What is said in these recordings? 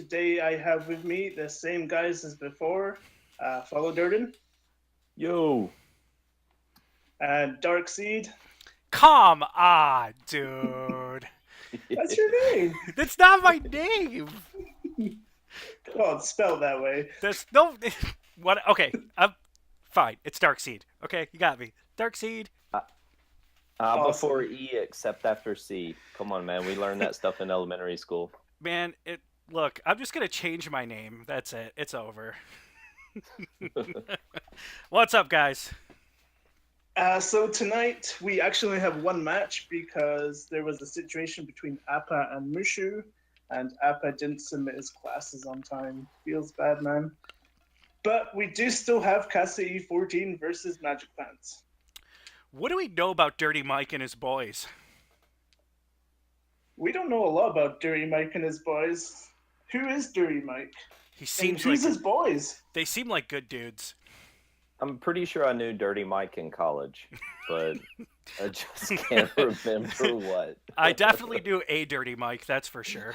Today I have with me the same guys as before. Follow Durden Yo, and Dark Seed. Come on, dude. That's your name. That's not my name. Well, it's spelled that way. There's no. What? Okay, I'm fine. It's Darkseid. Okay, you got me. Darkseid. before Awesome. E except after C. Come on, man. We learned that stuff in elementary school. Man, it. Look, I'm just gonna change my name. That's it. It's over. What's up, guys? So tonight we actually have one match because there was a situation between Appa and Mushu, and Appa didn't submit his classes on time. Feels bad, man. But we do still have Cassity14 versus MagicPants. What do we know about Dirty Mike and his boys? We don't know a lot about Dirty Mike and his boys. Who is Dirty Mike? He And seems who's like his boys? they seem like good dudes. I'm pretty sure I knew Dirty Mike in college, but I just can't remember what. I definitely knew a Dirty Mike. That's for sure.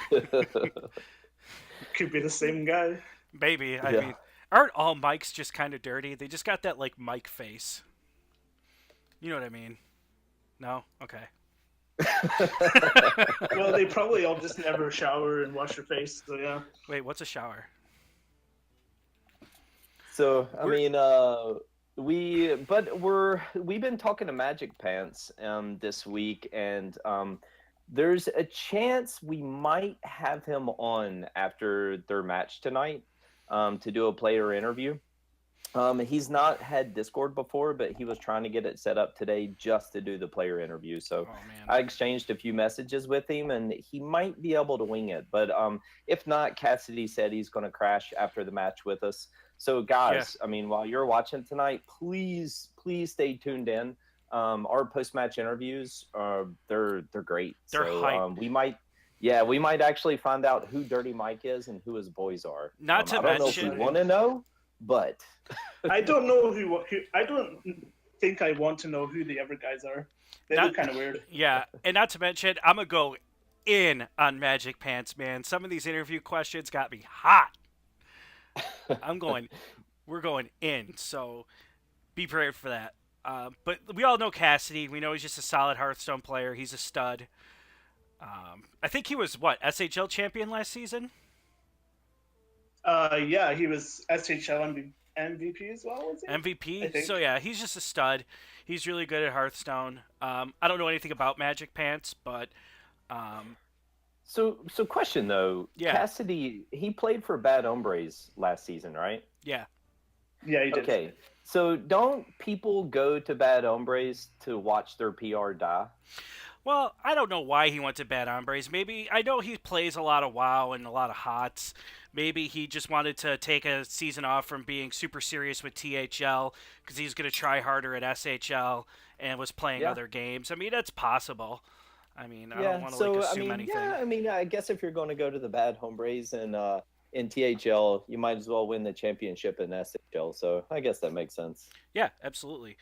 Could be the same guy. Maybe. I Yeah. mean, aren't all Mikes just kind of dirty? They just got that like Mike face. You know what I mean? No? Okay. Well, they probably all just never shower and wash their face, so yeah. Wait, what's a shower? So I We're- mean, we've been talking to Magic Pants this week, and there's a chance we might have him on after their match tonight to do a player interview. He's not had Discord before, but he was trying to get it set up today just to do the player interview. So Oh man. I exchanged a few messages with him, and he might be able to wing it. But if not, Cassidy said he's going to crash after the match with us. So guys, I mean, while you're watching tonight, please stay tuned in. Our post-match interviews, they're great. They're so hype. we might actually find out who Dirty Mike is and who his boys are. Not to I don't know if mention- we want to know, but I don't know who. I don't think I want to know who the other guys are. They Not- look kind of weird. Yeah, and not to mention, I'm gonna go in on Magic Pants, man. Some of these interview questions got me hot. We're going in, so be prepared for that. But we all know Cassidy. We know he's just a solid Hearthstone player. He's a stud. I think he was SHL champion last season. Yeah, he was SHL MVP as well, was he? I MVP. think. So yeah, he's just a stud. He's really good at Hearthstone. I don't know anything about Magic Pants, but So question though, Yeah. Cassidy, he played for Bad Hombres last season, right? yeah, Yeah, he did. Okay. So don't people go to Bad Hombres to watch their PR die? well, I don't know why he went to Bad Hombres. Maybe I know he plays a lot of WoW and a lot of HOTS. Maybe he just wanted to take a season off from being super serious with THL because he's going to try harder at SHL and was playing Yeah. other games. I mean, that's possible. I mean, I Yeah. don't want to So like I assume mean, anything. yeah, I mean, I guess if you're going to go to the Bad Hombres and in THL, you might as well win the championship in SHL. So I guess that makes sense. Yeah, absolutely.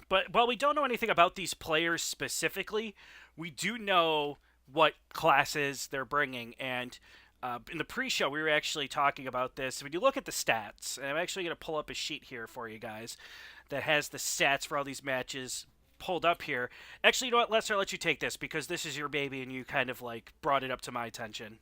But while we don't know anything about these players specifically, we do know what classes they're bringing. And in the pre-show, we were actually talking about this. When you look at the stats, and I'm actually going to pull up a sheet here for you guys that has the stats for all these matches pulled up here. Actually, you know what, Lester, I'll let you take this because this is your baby and you kind of like brought it up to my attention.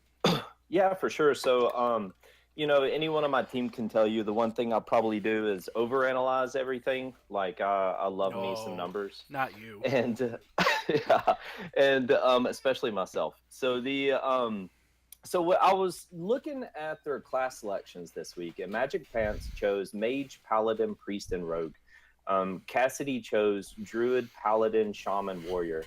Yeah, for sure. So, anyone on my team can tell you the one thing I'll probably do is overanalyze everything. Like, I love me some No. numbers. Not you. And yeah, and especially myself. So so what I was looking at their class selections this week, and Magic Pants chose Mage, Paladin, Priest, and Rogue. Cassidy chose Druid, Paladin, Shaman, Warrior.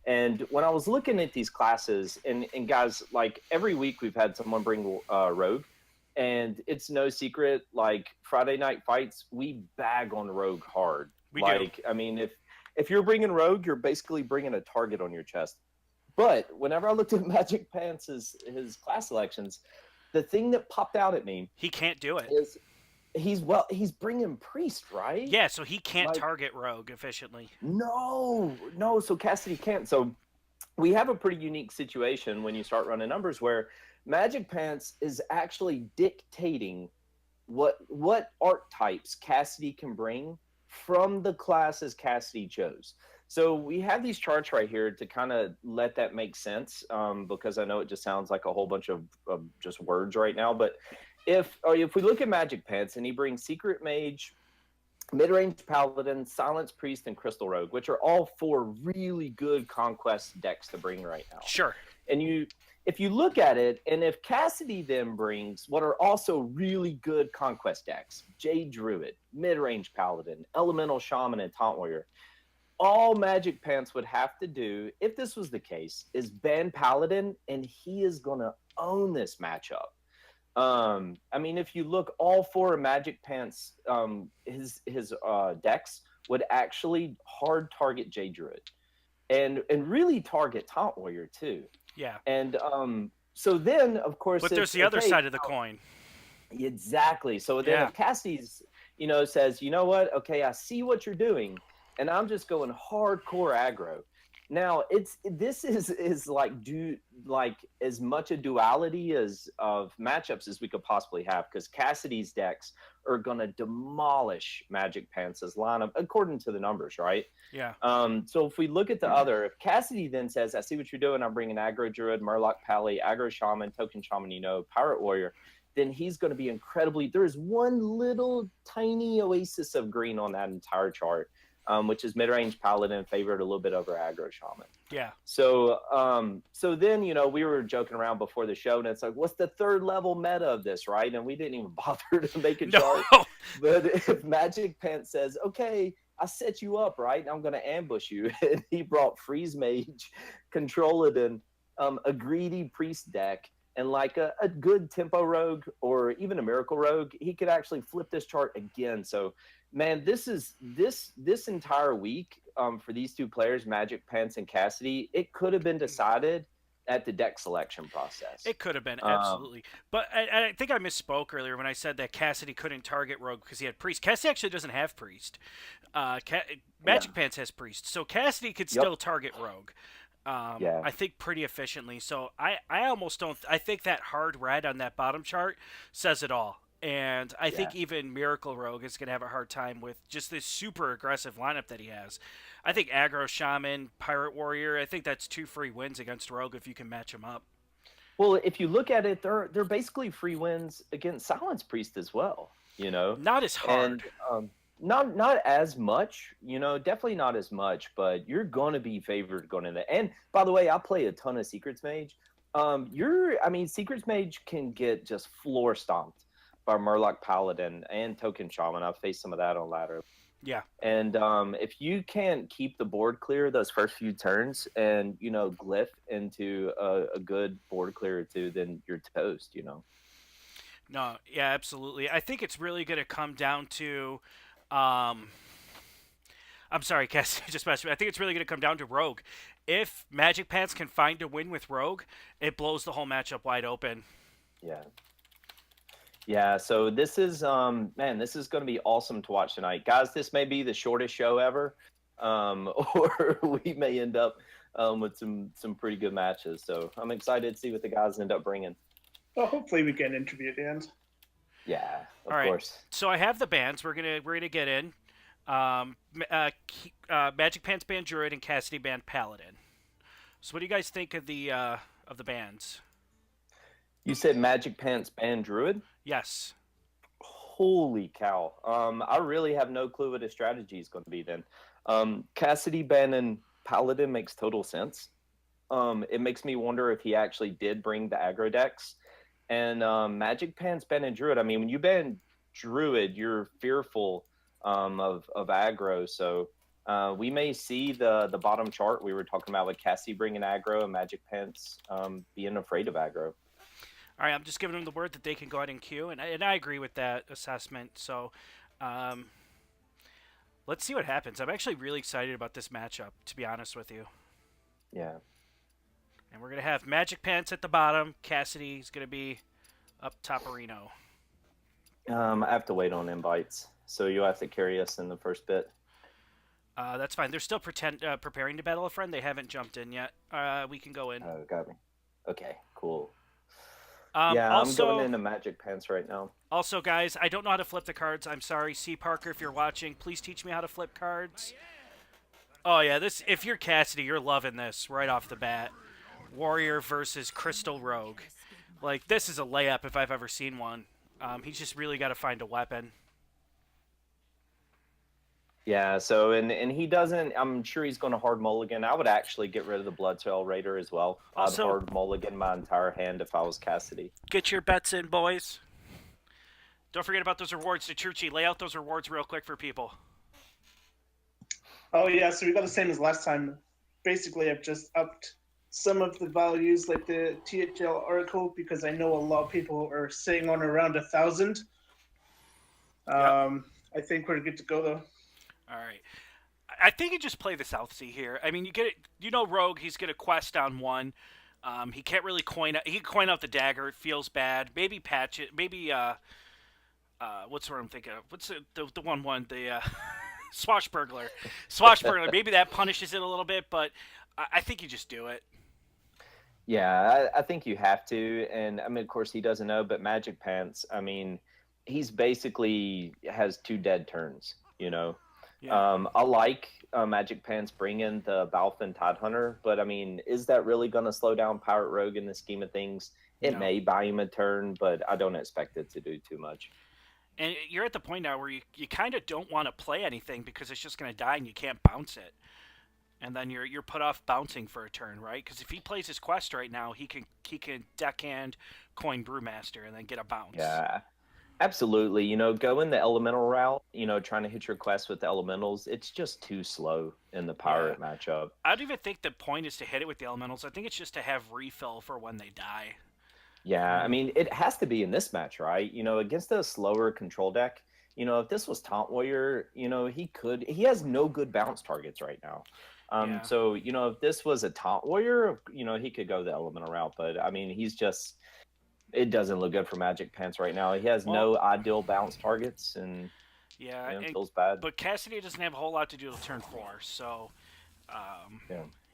And when I was looking at these classes, and guys, like every week we've had someone bring Rogue, and it's no secret, like Friday Night Fights, we bag on Rogue hard. We do. Like, I mean, if you're bringing Rogue, you're basically bringing a target on your chest. But whenever I looked at Magic Pants' his class selections, the thing that popped out at me He can't do it. is he's bringing Priest, right? Yeah, so he can't Like- target Rogue efficiently. No. So Cassidy can't. So we have a pretty unique situation when you start running numbers where MagicPants is actually dictating what archetypes Cassidy can bring from the classes Cassidy chose. So we have these charts right here to kind of let that make sense, because I know it just sounds like a whole bunch of just words right now. But if we look at MagicPants and he brings Secret Mage, Mid-Range Paladin, Silence Priest, and Crystal Rogue, which are all 4 really good conquest decks to bring right now. Sure. And if you look at it, and if Cassidy then brings what are also really good conquest decks, Jade Druid, Mid-Range Paladin, Elemental Shaman, and Taunt Warrior, all MagicPants would have to do, if this was the case, is ban Paladin, and he is going to own this matchup. I mean, if you look, all 4 of MagicPants, his decks would actually hard target Jade Druid, and really target Taunt Warrior too. Yeah. And so then, of course, but there's the other side of the coin. Exactly. So then, if Cassie's, says, you know what? Okay, I see what you're doing, and I'm just going hardcore aggro. Now, this is like as much a duality of matchups as we could possibly have, because Cassidy's decks are going to demolish MagicPants' lineup according to the numbers, right? Yeah. So if we look at the other, if Cassidy then says, I see what you're doing, I'm bringing Aggro Druid, Murloc Pally, Aggro Shaman, Token Shaman, Pirate Warrior, then he's going to be incredibly, there's one little tiny oasis of green on that entire chart, which is Mid-Range Paladin favored a little bit over Aggro Shaman. Yeah. So so then, we were joking around before the show, and it's like, what's the 3rd level meta of this, right? And we didn't even bother to make a chart. But if MagicPants says, okay, I set you up, right? I'm going to ambush you. And he brought Freeze Mage, Controlidon, a greedy Priest deck, and like a good Tempo Rogue or even a Miracle Rogue, he could actually flip this chart again. So, man, this entire week for these 2 players, MagicPants and Cassidy, it could have been decided at the deck selection process. It could have been, absolutely. But I think I misspoke earlier when I said that Cassidy couldn't target Rogue because he had Priest. Cassidy actually doesn't have Priest. MagicPants has Priest, so Cassidy could still target Rogue. I think pretty efficiently. So I almost don't. I think that hard red on that bottom chart says it all. And I think even Miracle Rogue is going to have a hard time with just this super aggressive lineup that he has. I think Aggro Shaman, Pirate Warrior, I think that's 2 free wins against Rogue if you can match them up. Well, if you look at it, they're basically free wins against Silence Priest as well, Not as hard. And, not as much, definitely not as much, but you're going to be favored going in there. And by the way, I play a ton of Secrets Mage. Secrets Mage can get just floor stomped by Murloc Paladin and Token Shaman. I've faced some of that on ladder. Yeah. And if you can't keep the board clear those first few turns and, glyph into a good board clear or 2, then you're toast, No, yeah, absolutely. I think it's really going to come down to... I'm sorry, Cass, just messed me. I think it's really going to come down to Rogue. If MagicPants can find a win with Rogue, it blows the whole matchup wide open. Yeah. Yeah, so this is this is going to be awesome to watch tonight. Guys, this may be the shortest show ever, or we may end up with some pretty good matches. So I'm excited to see what the guys end up bringing. Well, hopefully we get an interview at the end. Yeah, of All right. course. So I have the bands. We're gonna get in. MagicPants band Druid and Cassidy band Paladin. So what do you guys think of the bands? You said MagicPants band Druid? Yes. Holy cow. I really have no clue what his strategy is going to be then. Cassidy banning Paladin makes total sense. It makes me wonder if he actually did bring the aggro decks. And MagicPants banning Druid, when you ban Druid, you're fearful of aggro. So we may see the bottom chart we were talking about with Cassie bringing aggro and MagicPants being afraid of aggro. All right, I'm just giving them the word that they can go ahead and queue, and I agree with that assessment. So let's see what happens. I'm actually really excited about this matchup, to be honest with you. Yeah. And we're going to have MagicPants at the bottom. Cassidy's going to be up top Reno. I have to wait on invites, so you'll have to carry us in the first bit. That's fine. They're still preparing to battle a friend. They haven't jumped in yet. We can go in. Oh, got me. Okay, cool. Yeah, I'm going Also, into MagicPants right now. also, guys, I don't know how to flip the cards. I'm sorry, C. Parker, if you're watching, please teach me how to flip cards. Oh yeah, this. If you're Cassidy, you're loving this right off the bat. Warrior versus Crystal Rogue. Like, this is a layup if I've ever seen one. He's just really got to find a weapon. Yeah, so and he doesn't. I'm sure he's going to hard mulligan. I would actually get rid of the Bloodtail Raider as well. Also- I'd hard mulligan my entire hand if I was Cassidy. Get your bets in, boys. Don't forget about those rewards. Petrucci, lay out those rewards real quick for people. Oh yeah, so we got the same as last time. Basically, I've just upped some of the values, like the THL Oracle, because I know a lot of people are sitting on around 1,000. I think we're good to go though. All right. I think you just play the South Sea here. I mean, you get it. You know, Rogue. He's gonna quest on one. He can't really coin. He can coin out the dagger. It feels bad. Maybe patch it. Maybe what's what I'm thinking of? What's the one? The Swashbuckler. Swashbuckler. Maybe that punishes it a little bit, but I think you just do it. Yeah, I think you have to. And I mean, of course, he doesn't know, but MagicPants, I mean, he's basically has 2 dead turns, you know? Yeah. I like MagicPants bringing the Balfin Tidehunter, but I mean, is that really going to slow down Pirate Rogue in the scheme of things? It No. may buy him a turn, but I don't expect it to do too much. And you're at the point now where you kind of don't want to play anything because it's just going to die and you can't bounce it. And then you're put off bouncing for a turn, right? Because if he plays his quest right now, he can deckhand coin Brewmaster and then get a bounce. Yeah, absolutely. You know, going the elemental route, you know, trying to hit your quest with the elementals, it's just too slow in the pirate matchup. I don't even think the point is to hit it with the elementals. I think it's just to have refill for when they die. Yeah, I mean, it has to be in this match, right? You know, against a slower control deck, you know, if this was Taunt Warrior, you know, he has no good bounce targets right now. Yeah. So, you know, if this was a Taunt Warrior, you know, he could go the elemental route. But, I mean, it doesn't look good for MagicPants right now. He has no ideal bounce targets, and it feels bad. But Cassidy doesn't have a whole lot to do till turn 4, so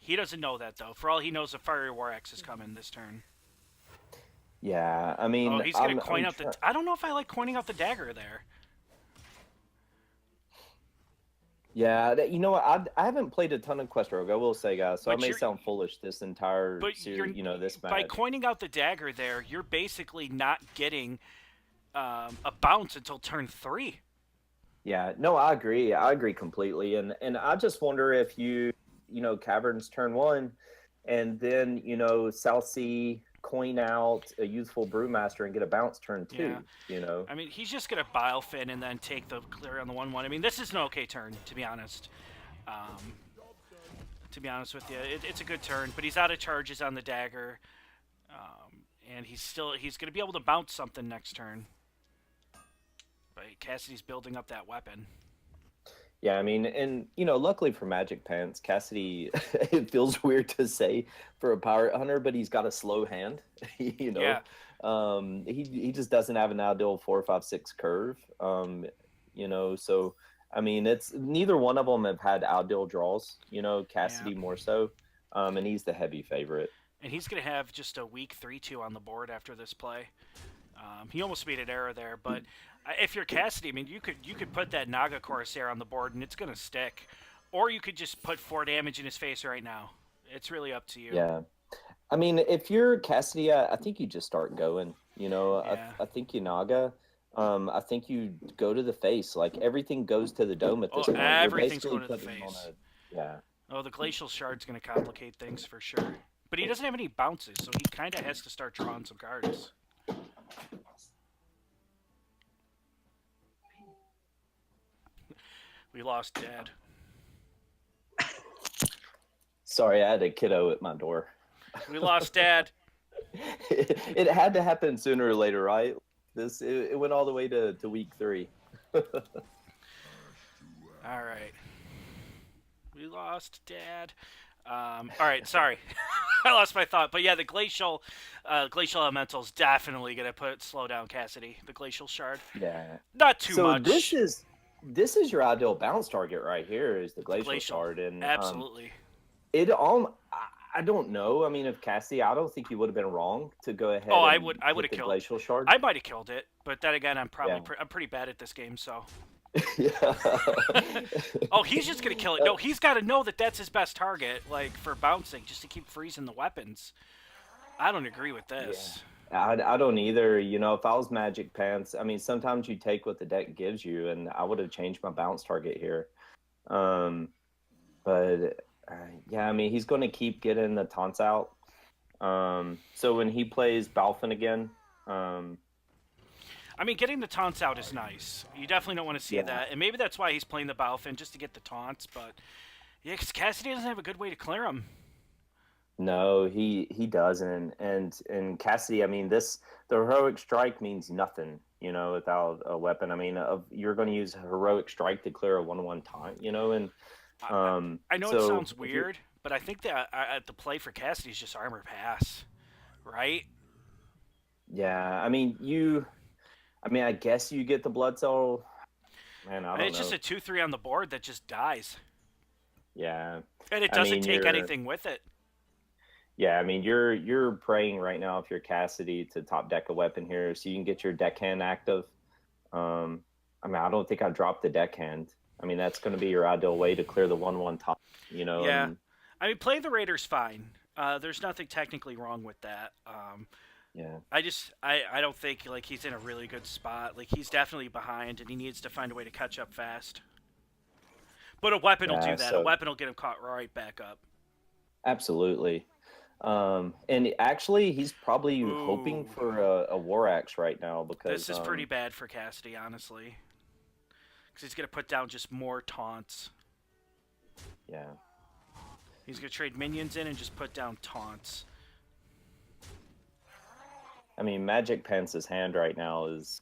he doesn't know that, though. For all he knows, a Fiery War Axe is coming this turn. Yeah, I mean... he's going to coin out the... I don't know if I like coining out the dagger there. Yeah, you know what? I haven't played a ton of Quest Rogue, I will say, guys, so I may sound foolish this entire series, this match. By coining out the dagger there, you're basically not getting a bounce until turn 3. Yeah, no, I agree. I agree completely. And I just wonder if you Caverns turn 1, and then, South Sea coin out a Youthful Brewmaster and get a bounce turn 2, I mean, he's just going to Bilefin and then take the clear on the 1-1. I mean, this is an okay turn, to be honest. To be honest with you, it's a good turn, but he's out of charges on the dagger. And he's going to be able to bounce something next turn. But Cassidy's building up that weapon. Yeah, I mean, and, luckily for MagicPants, Cassidy, it feels weird to say for a Pirate Hunter, but he's got a slow hand, Yeah. He just doesn't have an ideal 4-5-6 curve, so, I mean, it's neither one of them have had ideal draws, Cassidy more so, and he's the heavy favorite. And he's going to have just a weak 3-2 on the board after this play. He almost made an error there, but if you're Cassidy, I mean, you could put that Naga Corsair on the board and it's going to stick. Or you could just put 4 damage in his face right now. It's really up to you. Yeah. I mean, if you're Cassidy, I think you just start going. I think you Naga. I think you go to the face. Like, everything goes to the dome at this point. Everything's going to the face. Yeah. Oh, the Glacial Shard's going to complicate things for sure. But he doesn't have any bounces, so he kind of has to start drawing some cards. We lost Dad. Sorry, I had a kiddo at my door. We lost Dad. It had to happen sooner or later, right? It went all the way to week 3. All right. We lost Dad. All right, sorry. I lost my thought. But yeah, the Glacial Elemental's definitely going to slow down Cassidy, the Glacial Shard. Yeah. Not too much. So this is your ideal bounce target right here, is the Glacial Shard. And absolutely. I don't know. I mean, if Cassie, I don't think you would have been wrong to go ahead. Oh, I and would hit have the killed. glacial shard. I might have killed it, but then again, I'm probably Yeah. I'm pretty bad at this game, so. Yeah. Oh, he's just gonna kill it. No, he's got to know that that's his best target, like for bouncing, just to keep freezing the weapons. I don't agree with this. I don't either. You know, if I was MagicPants, I mean, sometimes you take what the deck gives you, and I would have changed my bounce target here. But yeah, I mean, he's going to keep getting the taunts out. So when he plays Balfin again, I mean, getting the taunts out is nice. You definitely don't want to see that, and maybe that's why he's playing the Balfin, just to get the taunts. But yeah, because Cassidy doesn't have a good way to clear them. no, he doesn't. And Cassidy, I mean, the heroic strike means nothing, you know, without a weapon. I mean, you're going to use heroic strike to clear a 1/1 taunt, you know, and I know so it sounds weird, but I think that the play for Cassidy is just armor pass, right? Yeah, I mean, I guess you get the blood cell. Man, I don't know. It's just a 2/3 on the board that just dies. Yeah, And it doesn't take anything with it. Yeah, I mean, you're praying right now if you're Cassidy to top deck a weapon here, so you can get your deckhand active. I mean, I don't think I dropped the deckhand. I mean, that's going to be your ideal way to clear the 1/1 top. You know. Yeah, and, I mean, play the Raiders fine. There's nothing technically wrong with that. yeah. I don't think like he's in a really good spot. Like he's definitely behind, and he needs to find a way to catch up fast. But a weapon will do that. So, a weapon will get him caught right back up. Absolutely. And actually, he's probably hoping for a War Axe right now because this is pretty bad for Cassidy, honestly, because he's gonna put down just more taunts. Yeah. He's gonna trade minions in and just put down taunts. I mean, MagicPants' hand right now is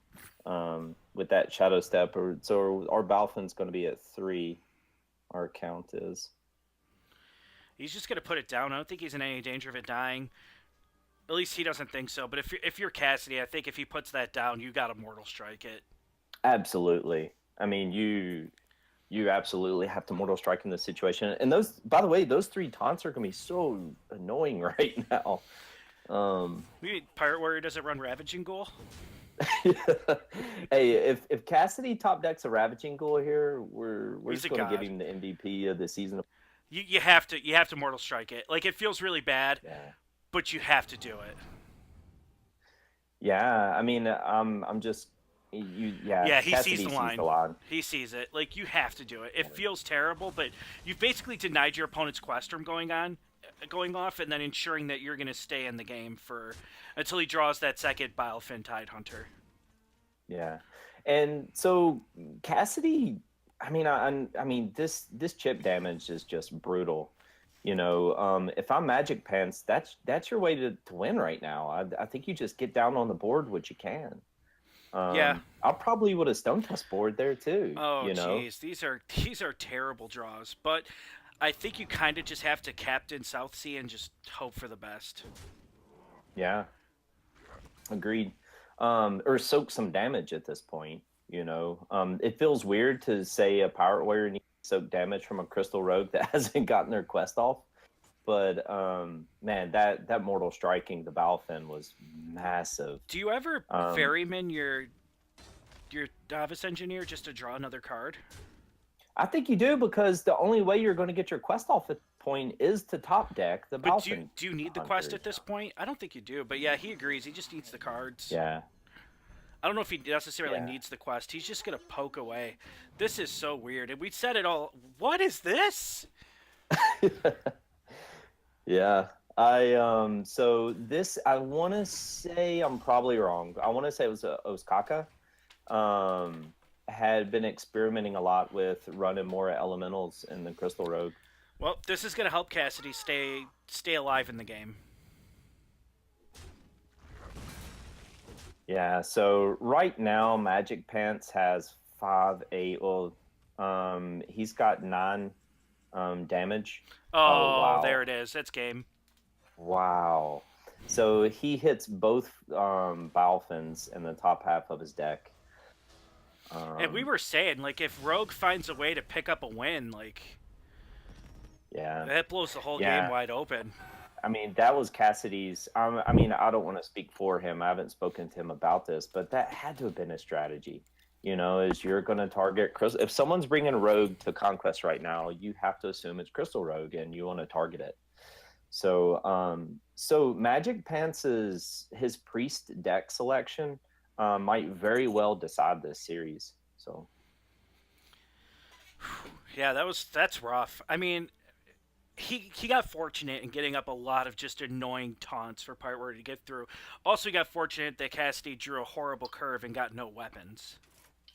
with that Shadow Step, so our Balfin's going to be at 3. Our count is. He's just gonna put it down. I don't think he's in any danger of it dying. At least he doesn't think so. But if you're Cassidy, I think if he puts that down, you got to Mortal Strike it. Absolutely. I mean, you absolutely have to Mortal Strike in this situation. And those, by the way, those 3 taunts are going to be so annoying right now. Pirate Warrior doesn't run Ravaging Ghoul. Hey, if Cassidy top decks a Ravaging Ghoul here, we're just going to give him the MVP of the season. You have to Mortal Strike it. Like it feels really bad, but you have to do it. Yeah, I mean, I'm just Yeah, he Cassidy sees the line. He sees it. Like you have to do it. It feels terrible, but you've basically denied your opponent's quest from going off, and then ensuring that you're going to stay in the game until he draws that second Bilefin Tidehunter. Yeah, and so Cassidy, I mean, this chip damage is just brutal. You know, if I'm MagicPants, that's your way to win right now. I think you just get down on the board what you can. Yeah, I probably would have Stone Tusk board there too. Oh, you know? Geez, these are terrible draws, but I think you kind of just have to captain Southsea and just hope for the best. Yeah, agreed. Or soak some damage at this point. You know, it feels weird to say a Pirate Warrior needs to soak damage from a Crystal Rogue that hasn't gotten their quest off. But man, that Mortal Striking the Balfin was massive. Do you ever ferryman your Davis Engineer just to draw another card? I think you do, because the only way you're going to get your quest off at this point is to top deck the Balfin. Do you need the quest at this point? I don't think you do, but yeah, he agrees. He just needs the cards. Yeah. I don't know if he necessarily needs the quest. He's just going to poke away. This is so weird. And we said it all. What is this? Yeah. So this, I want to say, I'm probably wrong. I want to say it was Osaka. Had been experimenting a lot with running more elementals in the Crystal Rogue. Well, this is going to help Cassidy stay alive in the game. Yeah, so right now MagicPants has 5, 8. Well, he's got 9 damage. Oh, wow. There it is. That's game. Wow. So he hits both Balfins in the top half of his deck. And we were saying, like, if Rogue finds a way to pick up a win, like, yeah, that blows the whole game wide open. I mean, that was Cassidy's. I mean, I don't want to speak for him. I haven't spoken to him about this, but that had to have been a strategy. Is you're going to target Crystal. If someone's bringing Rogue to Conquest right now, you have to assume it's Crystal Rogue, and you want to target it. So Magic Pants's his Priest deck selection might very well decide this series. So, yeah, that's rough. I mean, he got fortunate in getting up a lot of just annoying taunts for part where to get through. Also, he got fortunate that Cassidy drew a horrible curve and got no weapons.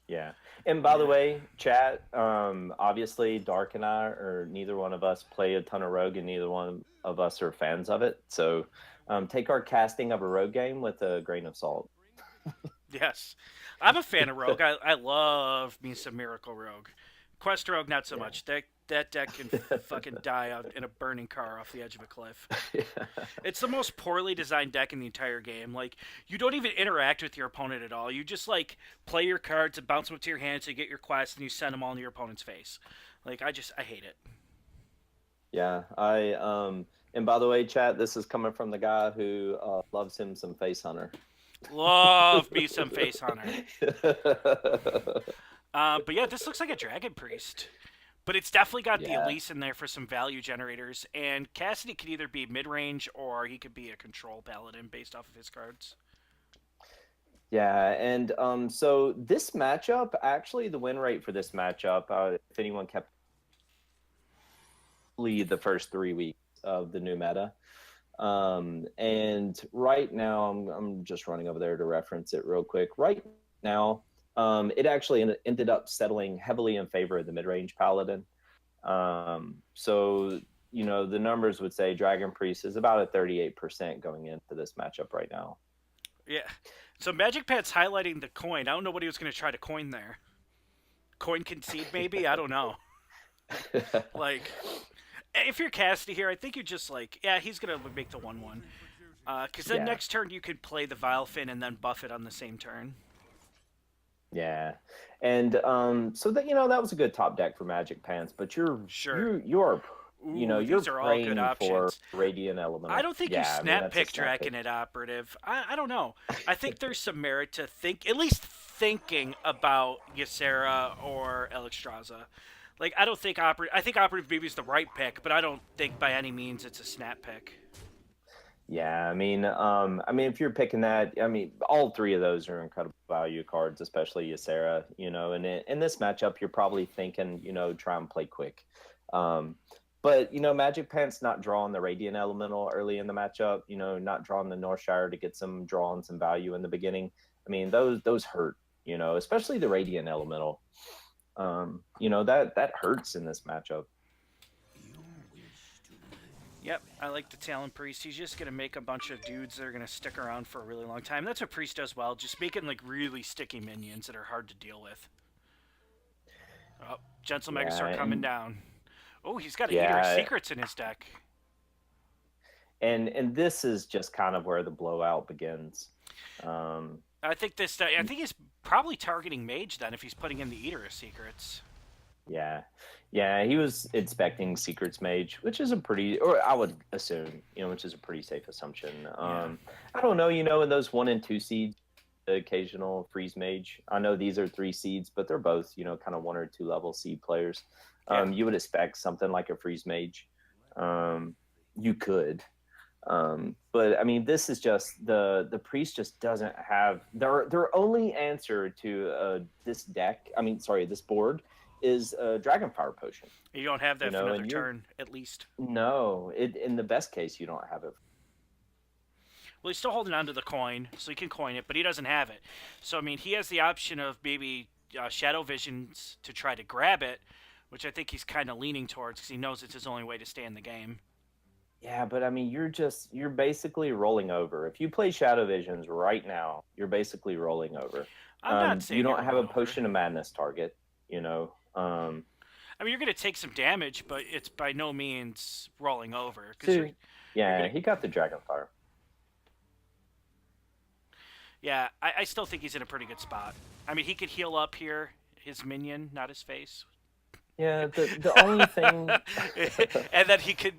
Yeah. And by the way, chat, obviously Dark and I, or neither one of us play a ton of Rogue, and neither one of us are fans of it. So take our casting of a Rogue game with a grain of salt. Yes. I'm a fan of Rogue. I love me some Miracle Rogue. Quest Rogue, not so much. That deck can fucking die out in a burning car off the edge of a cliff. It's the most poorly designed deck in the entire game. Like, you don't even interact with your opponent at all. You just, like, play your cards and bounce them up to your hand so you get your quests, and you send them all into your opponent's face. Like, I hate it. Yeah, and by the way, chat, this is coming from the guy who loves him some Face Hunter. Love me some Face Hunter. But yeah, this looks like a Dragon Priest. But it's definitely got the Elise in there for some value generators. And Cassidy could either be mid-range or he could be a control paladin based off of his cards. Yeah, and so this matchup, actually, the win rate for this matchup, if anyone kept the first 3 weeks of the new meta. And right now, I'm just running over there to reference it real quick. Right now, it actually ended up settling heavily in favor of the mid-range paladin. So, the numbers would say Dragon Priest is about a 38% going into this matchup right now. Yeah. So MagicPants highlighting the coin. I don't know what he was going to try to coin there. Coin concede, maybe? I don't know. Like, if you're Cassidy here, I think you're just like, yeah, he's going to make the 1-1. Because then next turn you could play the Vilefin and then buff it on the same turn. Yeah, and so that that was a good top deck for MagicPants, but you're praying for Radiant Elemental. I don't think you snap pick Dragon at Operative. I don't know. I think there's some merit to at least thinking about Ysera or Alexstrasza. Like, I don't think I think Operative maybe is the right pick, but I don't think by any means it's a snap pick. Yeah, I mean, if you're picking that, all three of those are incredible value cards, especially Ysera. And in this matchup, you're probably thinking, try and play quick. But MagicPants not drawing the Radiant Elemental early in the matchup, not drawing the Northshire to get some draw and some value in the beginning. I mean, those hurt, especially the Radiant Elemental. That hurts in this matchup. Yep, I like the Talon Priest. He's just going to make a bunch of dudes that are going to stick around for a really long time. That's what Priest does well, just making, like, really sticky minions that are hard to deal with. Oh, Gentle Megasaur coming down. Oh, he's got Eater of Secrets in his deck. And this is just kind of where the blowout begins. I think he's probably targeting Mage then if he's putting in the Eater of Secrets. Yeah, he was expecting Secrets Mage, which is I would assume, which is a pretty safe assumption. I don't know, in those 1 and 2 seeds, the occasional Freeze Mage. I know these are 3 seeds, but they're both, kind of 1 or 2 level seed players. You would expect something like a Freeze Mage. You could. But I mean, this is just the Priest just doesn't have their only answer to this board is a Dragonfire Potion. You don't have that for another turn, at least. No, in the best case, you don't have it. Well, he's still holding on to the coin, so he can coin it, but he doesn't have it. So, I mean, he has the option of maybe Shadow Visions to try to grab it, which I think he's kind of leaning towards because he knows it's his only way to stay in the game. Yeah, but I mean, you're basically rolling over. If you play Shadow Visions right now, you're basically rolling over. I'm not saying you don't have a Potion of Madness target, I mean, you're going to take some damage, but it's by no means rolling over. He got the Dragonfire. Yeah, I still think he's in a pretty good spot. I mean, he could heal up here, his minion, not his face. Yeah, the only thing... and then he could,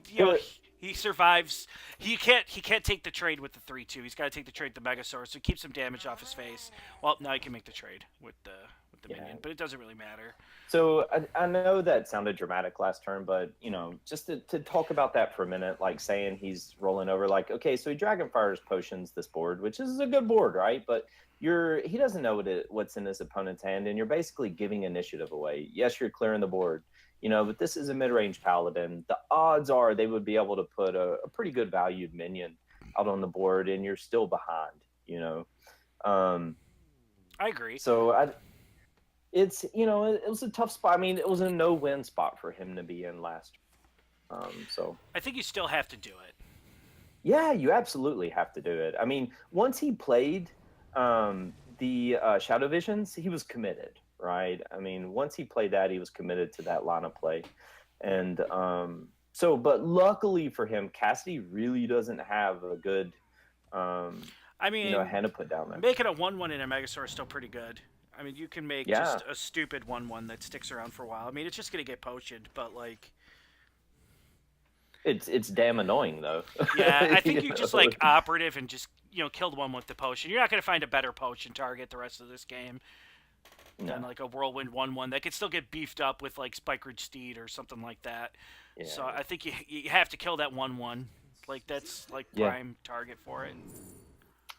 He survives. He can't take the trade with the 3-2. He's got to take the trade with the Megasaur, so he keeps some damage off his face. Well, now he can make the trade with the minion, but it doesn't really matter. So I know that sounded dramatic last turn, but just to talk about that for a minute, like saying he's rolling over, like, okay, so he Dragonfire's potions this board, which is a good board, right? But he doesn't know what's in his opponent's hand, and you're basically giving initiative away. Yes, you're clearing the board, but this is a mid-range paladin. The odds are they would be able to put a pretty good valued minion out on the board, and you're still behind. I agree. So it was a tough spot. I mean, it was a no-win spot for him to be in last. So I think you still have to do it. Yeah, you absolutely have to do it. I mean, once he played the Shadow Visions, he was committed, right? I mean, once he played that, he was committed to that line of play. And but luckily for him, Cassidy really doesn't have a good hand to put down there. Making a 1/1 in a Megasaur is still pretty good. I mean, you can make just a stupid 1/1 that sticks around for a while. I mean, it's just going to get potioned, but like... It's damn annoying, though. Yeah, I think you just, like, operative and just, kill the one with the potion. You're not going to find a better potion target the rest of this game than, like, a Whirlwind 1/1 that could still get beefed up with, like, Spike Ridge Steed or something like that. Yeah. So I think you have to kill that 1/1. Like, that's, like, prime target for it.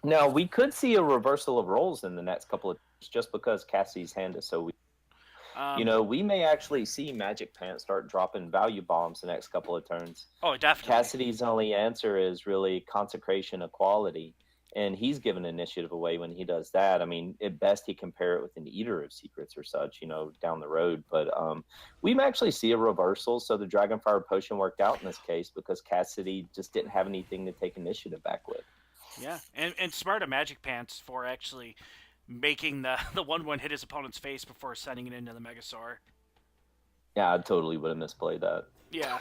Now, we could see a reversal of roles in the next couple of turns just because Cassie's hand is so weak. We may actually see MagicPants start dropping value bombs the next couple of turns. Oh, definitely. Cassidy's only answer is really Consecration Equality, and he's giving initiative away when he does that. I mean, at best, he can pair it with an Eater of Secrets or such, down the road. But we may actually see a reversal, so the Dragonfire Potion worked out in this case because Cassidy just didn't have anything to take initiative back with. Yeah, and smart of MagicPants for actually making the 1/1 hit his opponent's face before sending it into the Megasaur. Yeah, I totally would have misplayed that. Yeah.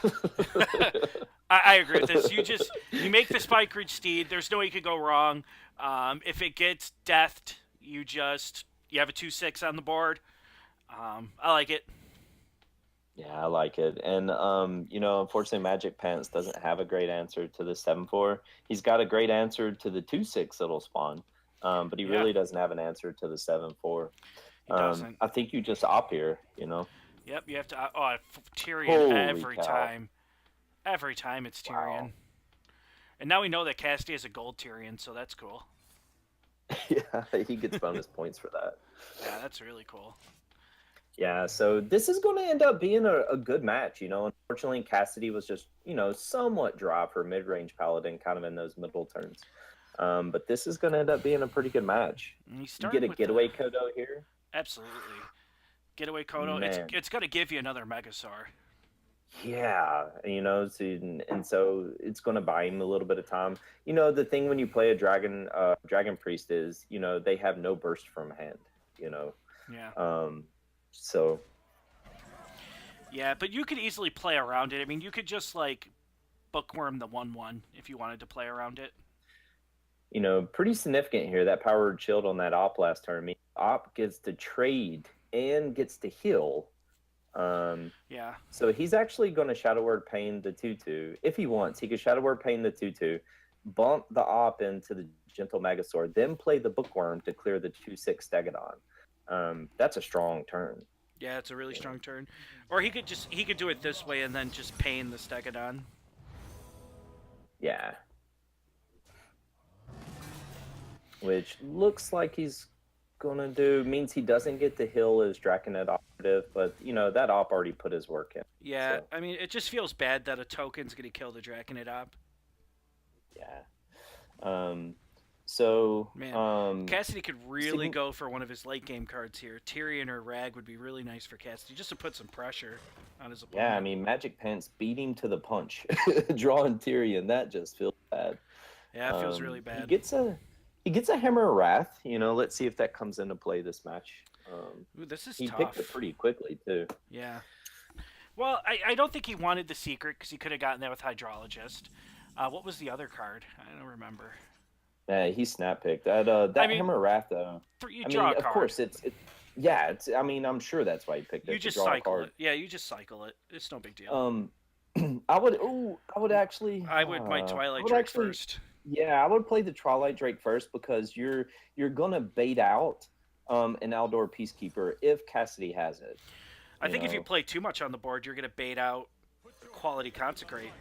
I agree with this. You make the Spike Ridge Steed. There's no way you could go wrong. If it gets deathed, you have a 2/6 on the board. I like it. Yeah, I like it. And, unfortunately, MagicPants doesn't have a great answer to the 7/4. He's got a great answer to the 2/6 that'll spawn. But he really doesn't have an answer to the 7/4. He doesn't. I think you just op here, Yep, you have to. Tyrion every time. Every time it's Tyrion. Wow. And now we know that Cassidy is a gold Tyrion, so that's cool. Yeah, he gets bonus points for that. Yeah, that's really cool. Yeah, so this is going to end up being a good match, Unfortunately, Cassidy was just, somewhat dry for mid-range Paladin, kind of in those middle turns. But this is going to end up being a pretty good match. You get a getaway Kodo here? Absolutely. Getaway Kodo. It's going to give you another Megasaur. Yeah, so it's going to buy him a little bit of time. The thing when you play a Dragon Priest is, they have no burst from hand, Yeah. So. Yeah, but you could easily play around it. I mean, you could just, like, bookworm the 1/1 if you wanted to play around it. Pretty significant here. That powered shield on that op last turn. I mean, op gets to trade and gets to heal. Yeah. So he's actually going to Shadow Word Pain the 2/2 if he wants. He could Shadow Word Pain the 2/2, bump the op into the Gentle Megasaur, then play the Bookworm to clear the 2/6 Stegodon. That's a strong turn. Yeah, it's a really strong turn. Or he could do it this way and then just pain the Stegodon. Yeah. Which looks like he's gonna do, means he doesn't get to heal his Draconet operative, but that op already put his work in. Yeah, so. I mean, it just feels bad that a token's gonna kill the Draconet op. Yeah. Man, Cassidy could really go for one of his late game cards here. Tyrion or Rag would be really nice for Cassidy, just to put some pressure on his opponent. Yeah, I mean, MagicPants beat him to the punch, drawing Tyrion. That just feels bad. Yeah, it feels really bad. He gets a Hammer of Wrath. Let's see if that comes into play this match. Ooh, this is he tough. He picked it pretty quickly, too. Yeah. Well, I don't think he wanted the Secret because he could have gotten that with Hydrologist. What was the other card? I don't remember. Yeah, he snap picked. Hammer of Wrath, though. You draw a card. Of course, I'm sure that's why he picked it. You just cycle it. Yeah, you just cycle it. It's no big deal. I would. Ooh, I would actually. I would my I Twilight would Drake actually. first. Yeah, I would play the Twilight Drake first because you're gonna bait out an Aldor Peacekeeper if Cassidy has it. I You think if you know. play too much on the board, you're gonna bait out quality Consecrate.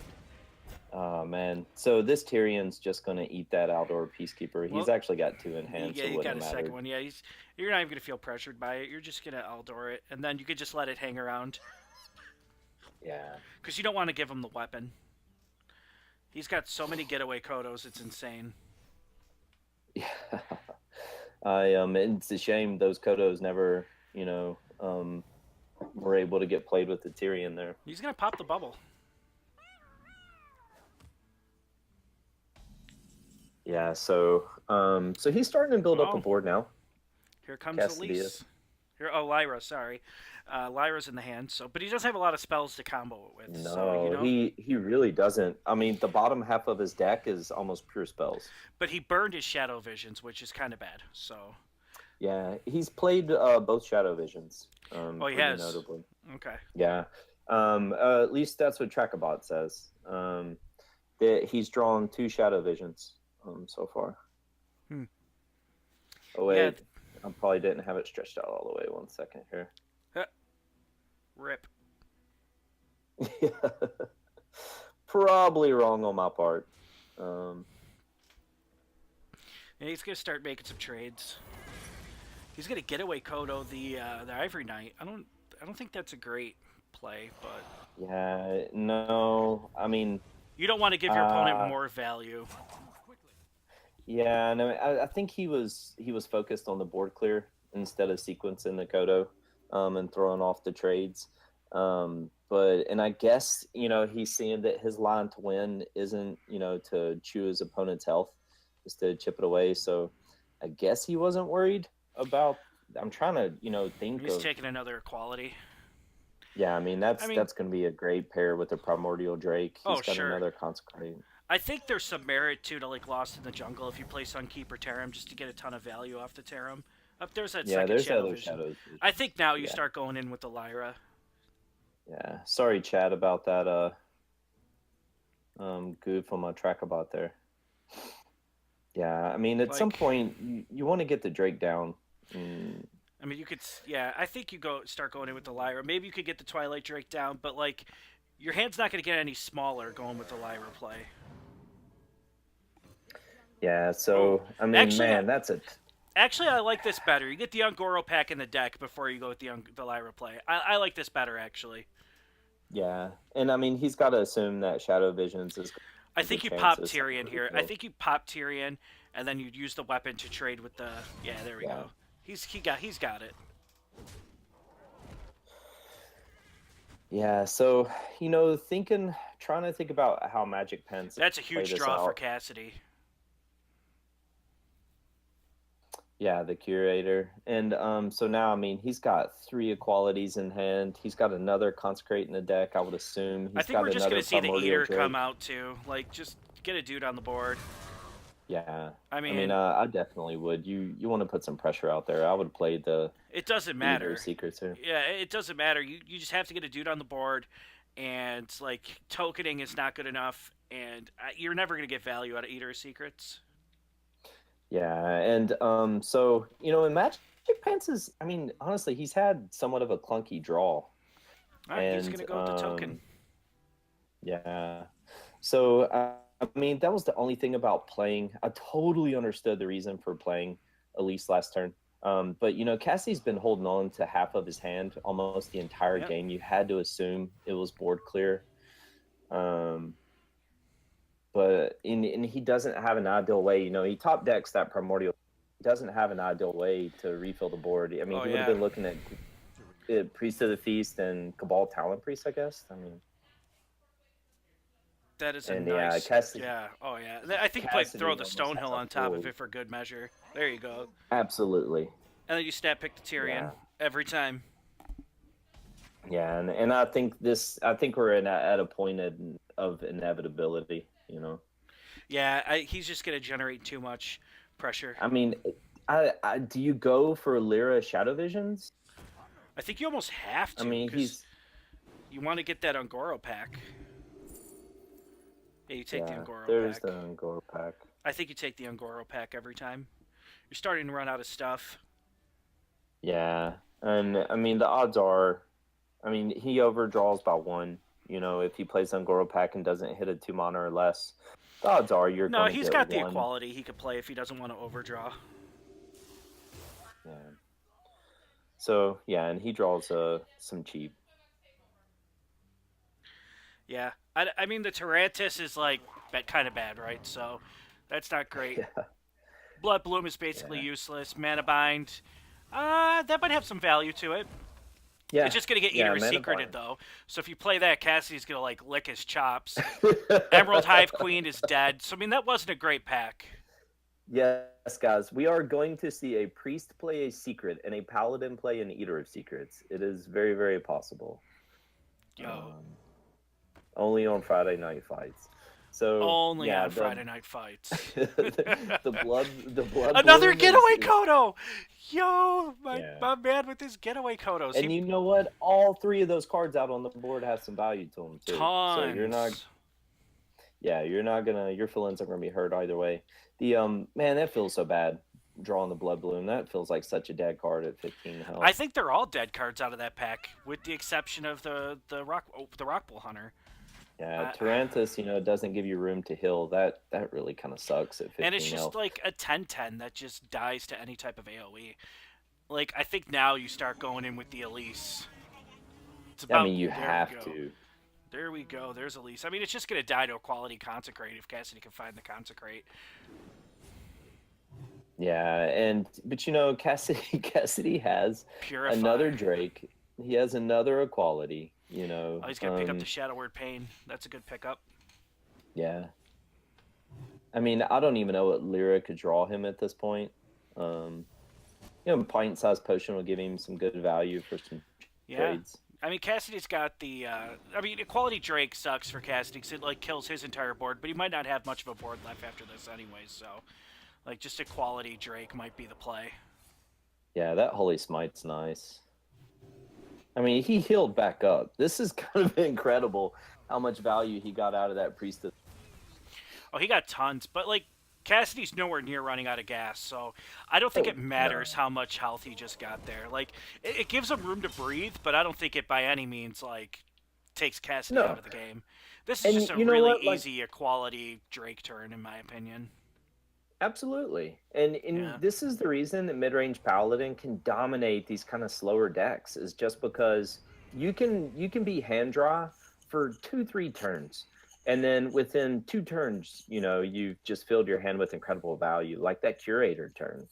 Oh man. So this Tyrion's just gonna eat that Aldor Peacekeeper. He's Well, actually got 2 in hand, yeah, so it you got wouldn't a have second mattered. one. Yeah, you're not even gonna feel pressured by it. You're just gonna Aldor it, and then you could just let it hang around Yeah. because you don't want to give him the weapon. He's got so many getaway Kodos, it's insane. Yeah. It's a shame those Kodos never, were able to get played with the Tyrion there. He's gonna pop the bubble. Yeah, so he's starting to build up a Oh. board now. Here comes Cassidy Elise. is. Here, Lyra. Sorry, Lyra's in the hand. So, but he doesn't have a lot of spells to combo it with. No, So, he really doesn't. I mean, the bottom half of his deck is almost pure spells. But he burned his Shadow Visions, which is kind of bad. So. Yeah, he's played both Shadow Visions. He pretty has. Notably. Okay. Yeah. At least that's what Trackabot says. That he's drawn 2 Shadow Visions so far. Hmm. Oh wait, Yeah. I probably didn't have it stretched out all the way. 1 second here. Rip. Probably wrong on my part. And he's gonna start making some trades. He's gonna get away Kodo the Ivory Knight. I don't think that's a great play, but Yeah, no, I mean, you don't want to give your opponent more value. yeah, no, I think he was focused on the board clear instead of sequencing the Kodo, and throwing off the trades. And I guess he's seeing that his line to win isn't to chew his opponent's health, just to chip it away. So I guess he wasn't worried about. I'm trying to think He's of. taking another equality. Yeah, I mean that's going to be a great pair with the Primordial Drake. He's got sure. another Consecrate. I think there's some merit to like Lost in the Jungle if you play Sunkeep or Tarim just to get a ton of value off the Tarim. Up there's that second there's Shadow other Vision. Shadows. I think now you start going in with the Lyra. Yeah, sorry, Chad, about that goof on my Trackabot there. Yeah, I mean, at some point you want to get the Drake down. I mean, you could, I think you start going in with the Lyra. Maybe you could get the Twilight Drake down, but like, your hand's not going to get any smaller going with the Lyra play. Yeah, so I mean, actually, man, that's it. Actually, I like this better. You get the Ungoro pack in the deck before you go with the Lyra play. I like this better, actually. Yeah, and I mean, he's got to assume that Shadow Visions is. I think you pop Tyrion here. I think you pop Tyrion, and then you'd use the weapon to trade with the. Yeah, there we go. He's got it. Yeah, so trying to think about how MagicPants. That's a huge draw for Cassidy. Yeah, the Curator, and so now I mean he's got 3 equalities in hand. He's got another Consecrate in the deck. I would assume. I think we're just gonna see the Eater come out too. Like, just get a dude on the board. Yeah, I mean, I definitely would. You want to put some pressure out there. I would play the. It doesn't matter. Secrets here. Yeah, it doesn't matter. You just have to get a dude on the board, and like tokening is not good enough, and you're never gonna get value out of Eater Secrets. Yeah, and so in MagicPants is, I mean, honestly, he's had somewhat of a clunky draw. He's gonna go with the token. Yeah, so I mean, that was the only thing about playing. I totally understood the reason for playing Elise last turn. But Cassie's been holding on to half of his hand almost the entire game. You had to assume it was board clear. But he doesn't have an ideal way. He top decks that Primordial. He doesn't have an ideal way to refill the board. I mean, he would have been looking at Priest of the Feast and Cabal Talent Priest, I guess. I mean, that is a nice. Cassidy, Oh yeah. I think you throw the Stonehill on top of it for good measure. There you go. Absolutely. And then you stat pick the Tyrion every time. Yeah, and I think we're at a point of inevitability. Yeah, he's just gonna generate too much pressure. I mean, do you go for Lyra Shadow Visions? I think you almost have to. I mean, you want to get that Ungoro pack. Yeah, you take the Ungoro there's pack. the Ungoro pack. I think you take the Ungoro pack every time. You're starting to run out of stuff. Yeah, and I mean the odds are, I mean he overdraws by 1. You know, if he plays Ungoro pack and doesn't hit a 2 mana or less, the odds are you're No, going to he's get got the 1. equality he could play if he doesn't want to overdraw. Yeah. So yeah, and he draws some cheap. Yeah, I mean the Tyrantus is like kind of bad, right? So that's not great. Yeah. Blood Bloom is basically useless. Mana Bind, that might have some value to it. Yeah. It's just gonna get Eater Mana Secreted Bind. though. So if you play that, Cassidy's gonna like lick his chops. Emerald Hive Queen is dead. So I mean that wasn't a great pack. Yes, guys, we are going to see a priest play a secret and a paladin play an Eater of Secrets. It is very, very possible. Yo. Only on Friday night fights. So only on Friday night fights. the blood. Another Bloom getaway is, Kodo. Yo, my man with his getaway Kodos. And you know what? All 3 of those cards out on the board have some value to them too. Tons. So you're not. Yeah, you're not gonna. Your feelings are gonna be hurt either way. The man, that feels so bad. Drawing the Blood Bloom, that feels like such a dead card at 15 health. I think they're all dead cards out of that pack, with the exception of the Rockbull Hunter. Yeah, Tyrantus, doesn't give you room to heal. That really kind of sucks at 15 and it's just health. like a 10/10 that just dies to any type of AoE. Like, I think now you start going in with the Elise. I mean, you have to. There we go. There's Elise. I mean, it's just going to die to a quality Consecrate if Cassidy can find the Consecrate. Yeah, but Cassidy has Purify. another Drake. He has another equality. Oh, he's going to pick up the Shadow Word Pain. That's a good pickup. Yeah. I mean, I don't even know what Lyra could draw him at this point. Pint-sized potion will give him some good value for some trades. I mean, Cassidy's got the... Equality Drake sucks for Cassidy because it, kills his entire board, but he might not have much of a board left after this anyways, so... just Equality Drake might be the play. Yeah, that Holy Smite's nice. I mean, he healed back up. This is kind of incredible how much value he got out of that Priestess. Oh, he got tons, but, Cassidy's nowhere near running out of gas, so I don't think it matters how much health he just got there. It gives him room to breathe, but I don't think it by any means, takes Cassidy out of the game. This is just a really easy Equality Drake turn, in my opinion. Absolutely. And this is the reason that mid-range Paladin can dominate these kind of slower decks, is just because you can be hand draw for 2-3 turns. And then within 2 turns, you've just filled your hand with incredible value, like that Curator turn,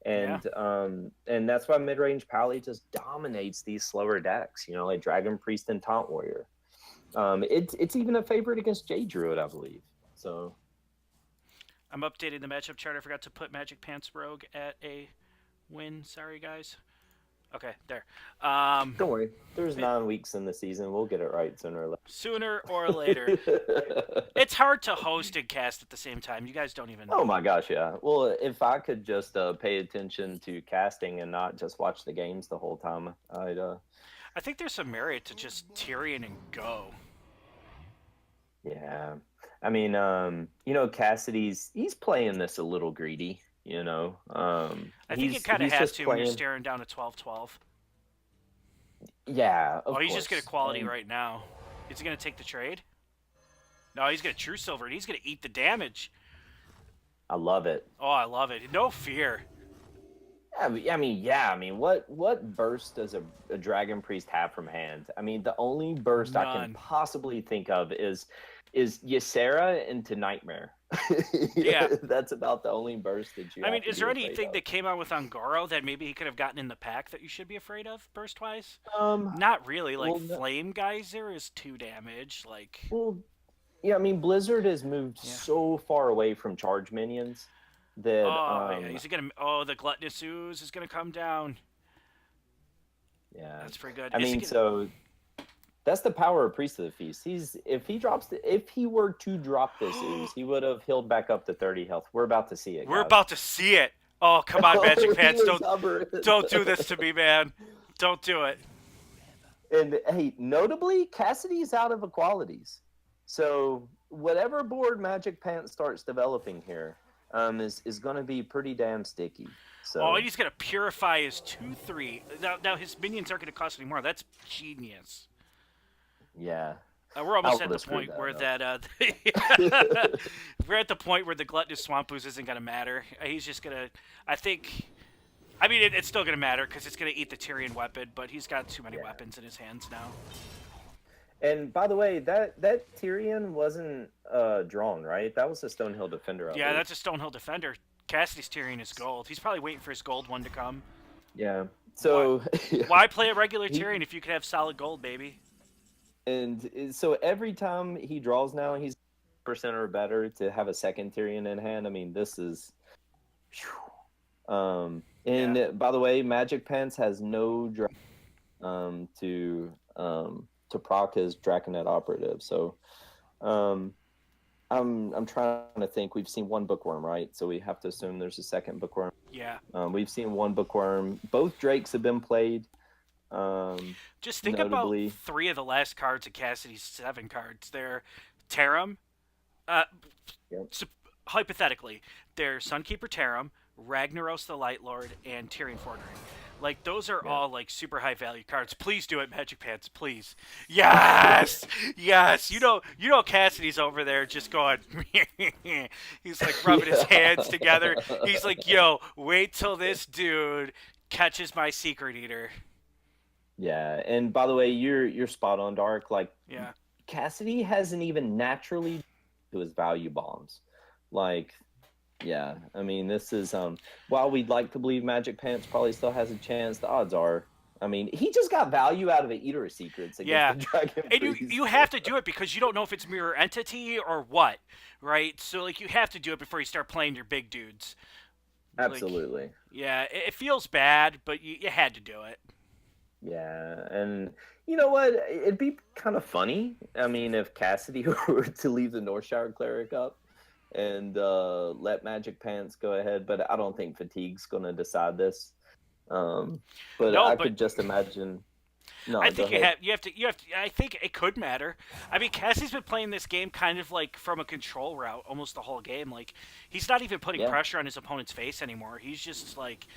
And that's why mid-range Pally just dominates these slower decks, like Dragon Priest and Taunt Warrior. It's even a favorite against Jade Druid, I believe. So I'm updating the matchup chart. I forgot to put MagicPants Rogue at a win. Sorry, guys. Okay, there. Don't worry. There's 9 weeks in the season. We'll get it right sooner or later. Sooner or later. It's hard to host and cast at the same time. You guys don't even know. Oh my gosh, yeah. Well, if I could just pay attention to casting and not just watch the games the whole time, I'd... I think there's some merit to just Tyrion and go. Yeah. I mean, he's playing this a little greedy, I think it kind of has to when you're staring down a 12-12. Yeah, he's just going to quality right now. Is he going to take the trade? No, he's going to True Silver, and he's going to eat the damage. I love it. Oh, I love it. No fear. I mean, what burst does a Dragon Priest have from hand? I mean, the only burst None. I can possibly think of is Ysera into Nightmare. Yeah. That's about the only burst that you have to is there be anything afraid that came out with Ungoro that maybe he could have gotten in the pack that you should be afraid of, burst-wise? of? Not really. Flame Geyser is 2 damage. Well, yeah, I mean, Blizzard has moved so far away from charge minions that... Is he gonna... Oh, the Gluttonous Ooze is going to come down. Yeah. That's pretty good. So... That's the power of Priest of the Feast. If he were to drop this ooze, he would have healed back up to 30 health. We're about to see it. We're about to see it. Oh, come on, MagicPants. Don't do this to me, man. Don't do it. And hey, notably, Cassidy's out of equalities. So whatever board Magic Pants starts developing here is going to be pretty damn sticky. Oh, So and he's gonna purify his 2/3. Now his minions aren't gonna cost any more. That's genius. yeah, We're I almost would at the have screwed point where that that up. we're at the point where the gluttonous swamp ooze isn't gonna matter. He's just gonna. I think. I mean, it's still gonna matter because it's gonna eat the Tyrion weapon, but he's got too many Yeah. weapons in his hands now. And by the way, that Tyrion wasn't drawn, right? That was a Stonehill Defender. I Yeah, believe. that's a Stonehill Defender. Cassidy's Tyrion is gold. He's probably waiting for his gold one to come. Yeah. So Why play a regular He- Tyrion if you could have solid gold, baby? so every time he draws now, he's percent or better to have a second Tyrion in hand. I mean, this is. And by the way, Magic Pants has no to proc his Draconet operative. So I'm trying to think. We've seen one bookworm, right? So we have to assume there's a second bookworm. Yeah. We've seen one bookworm. Both Drakes have been played. Just think Notably. about 3 of the last cards of Cassidy's 7 cards. They're Tarim. Yep. So, hypothetically, they're Sunkeeper Tarim, Ragnaros the Light Lord, and Tyrion Fordring. Like, those are all, like, super high value cards. Please do it, Magic Pants, please. Yes! Yes! You know Cassidy's over there just going, he's, like, rubbing his hands together. He's like, yo, wait till this dude catches my Secret Eater. Yeah, and by the way, you're spot on, Dark. Like, Yeah. Cassidy hasn't even naturally to his value bombs. Like, yeah, I mean, this is while we'd like to believe Magic Pants probably still has a chance, the odds are, I mean, he just got value out of an Eater of Secrets against the Dragon And Priest. you have to do it because you don't know if it's mirror entity or what, right? So like you have to do it before you start playing your big dudes. Absolutely. Like, yeah, it feels bad, but you had to do it. Yeah, and you know what? It'd be kind of funny. I mean, if Cassidy were to leave the Northshire Cleric up and let Magic Pants go ahead, but I don't think Fatigue's going to decide this. But I could just imagine. No, I think you have to. I think it could matter. I mean, Cassie's been playing this game kind of like from a control route almost the whole game. Like he's not even putting pressure on his opponent's face anymore. He's just like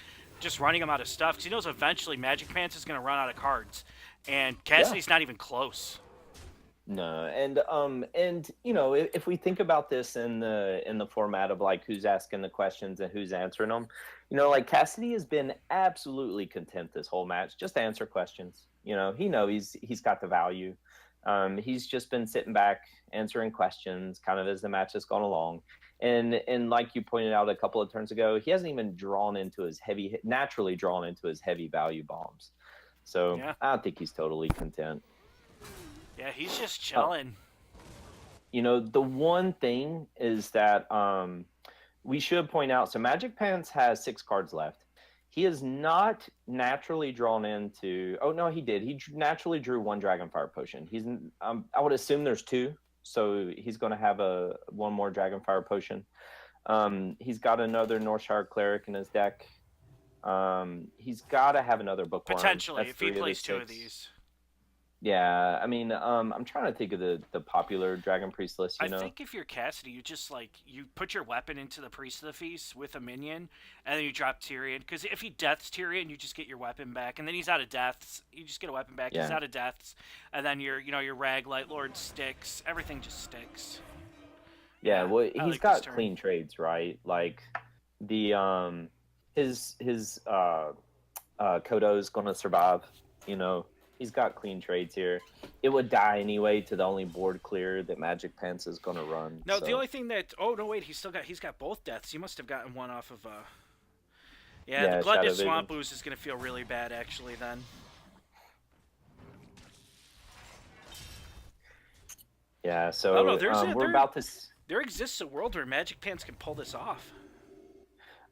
running him out of stuff because he knows eventually Magic Pants is going to run out of cards, and Cassidy's not even close. No, and you know, if we think about this in the format of like who's asking the questions and who's answering them, you know, like Cassidy has been absolutely content this whole match, just to answer questions. You know, he's got the value. He's just been sitting back answering questions, kind of as the match has gone along. And like you pointed out a couple of turns ago, he hasn't even naturally drawn into his heavy value bombs. So I think he's totally content. Yeah, he's just chilling. You know, the one thing is that we should point out, so Magic Pants has 6 cards left. He is not naturally drawn into... Oh, no, he did. He naturally drew 1 Dragonfire Potion. He's I would assume there's 2, so he's going to have one more Dragonfire Potion. He's got another Northshire Cleric in his deck. He's got to have another Bookworm. Potentially, if he plays 2 of these. Yeah, I mean, I'm trying to think of the popular Dragon Priest list, you know? I think if you're Cassidy, you just, like, you put your weapon into the Priest of the Feast with a minion, and then you drop Tyrion. Because if he deaths Tyrion, you just get your weapon back, and then he's out of deaths. You just get a weapon back, he's out of deaths, and then your Rag Light Lord sticks. Everything just sticks. Yeah, well, he's got clean trades, right? Like, his Kodo's gonna survive, you know? He's got clean trades here. It would die anyway to the only board clear that Magic Pants is going to run. No, the only thing that... Oh, no, wait. He's got both deaths. You must have gotten one off of... Yeah, the Gluttonous Swamp Ooze is going to feel really bad, actually, then. Yeah, so we're about to... There exists a world where Magic Pants can pull this off.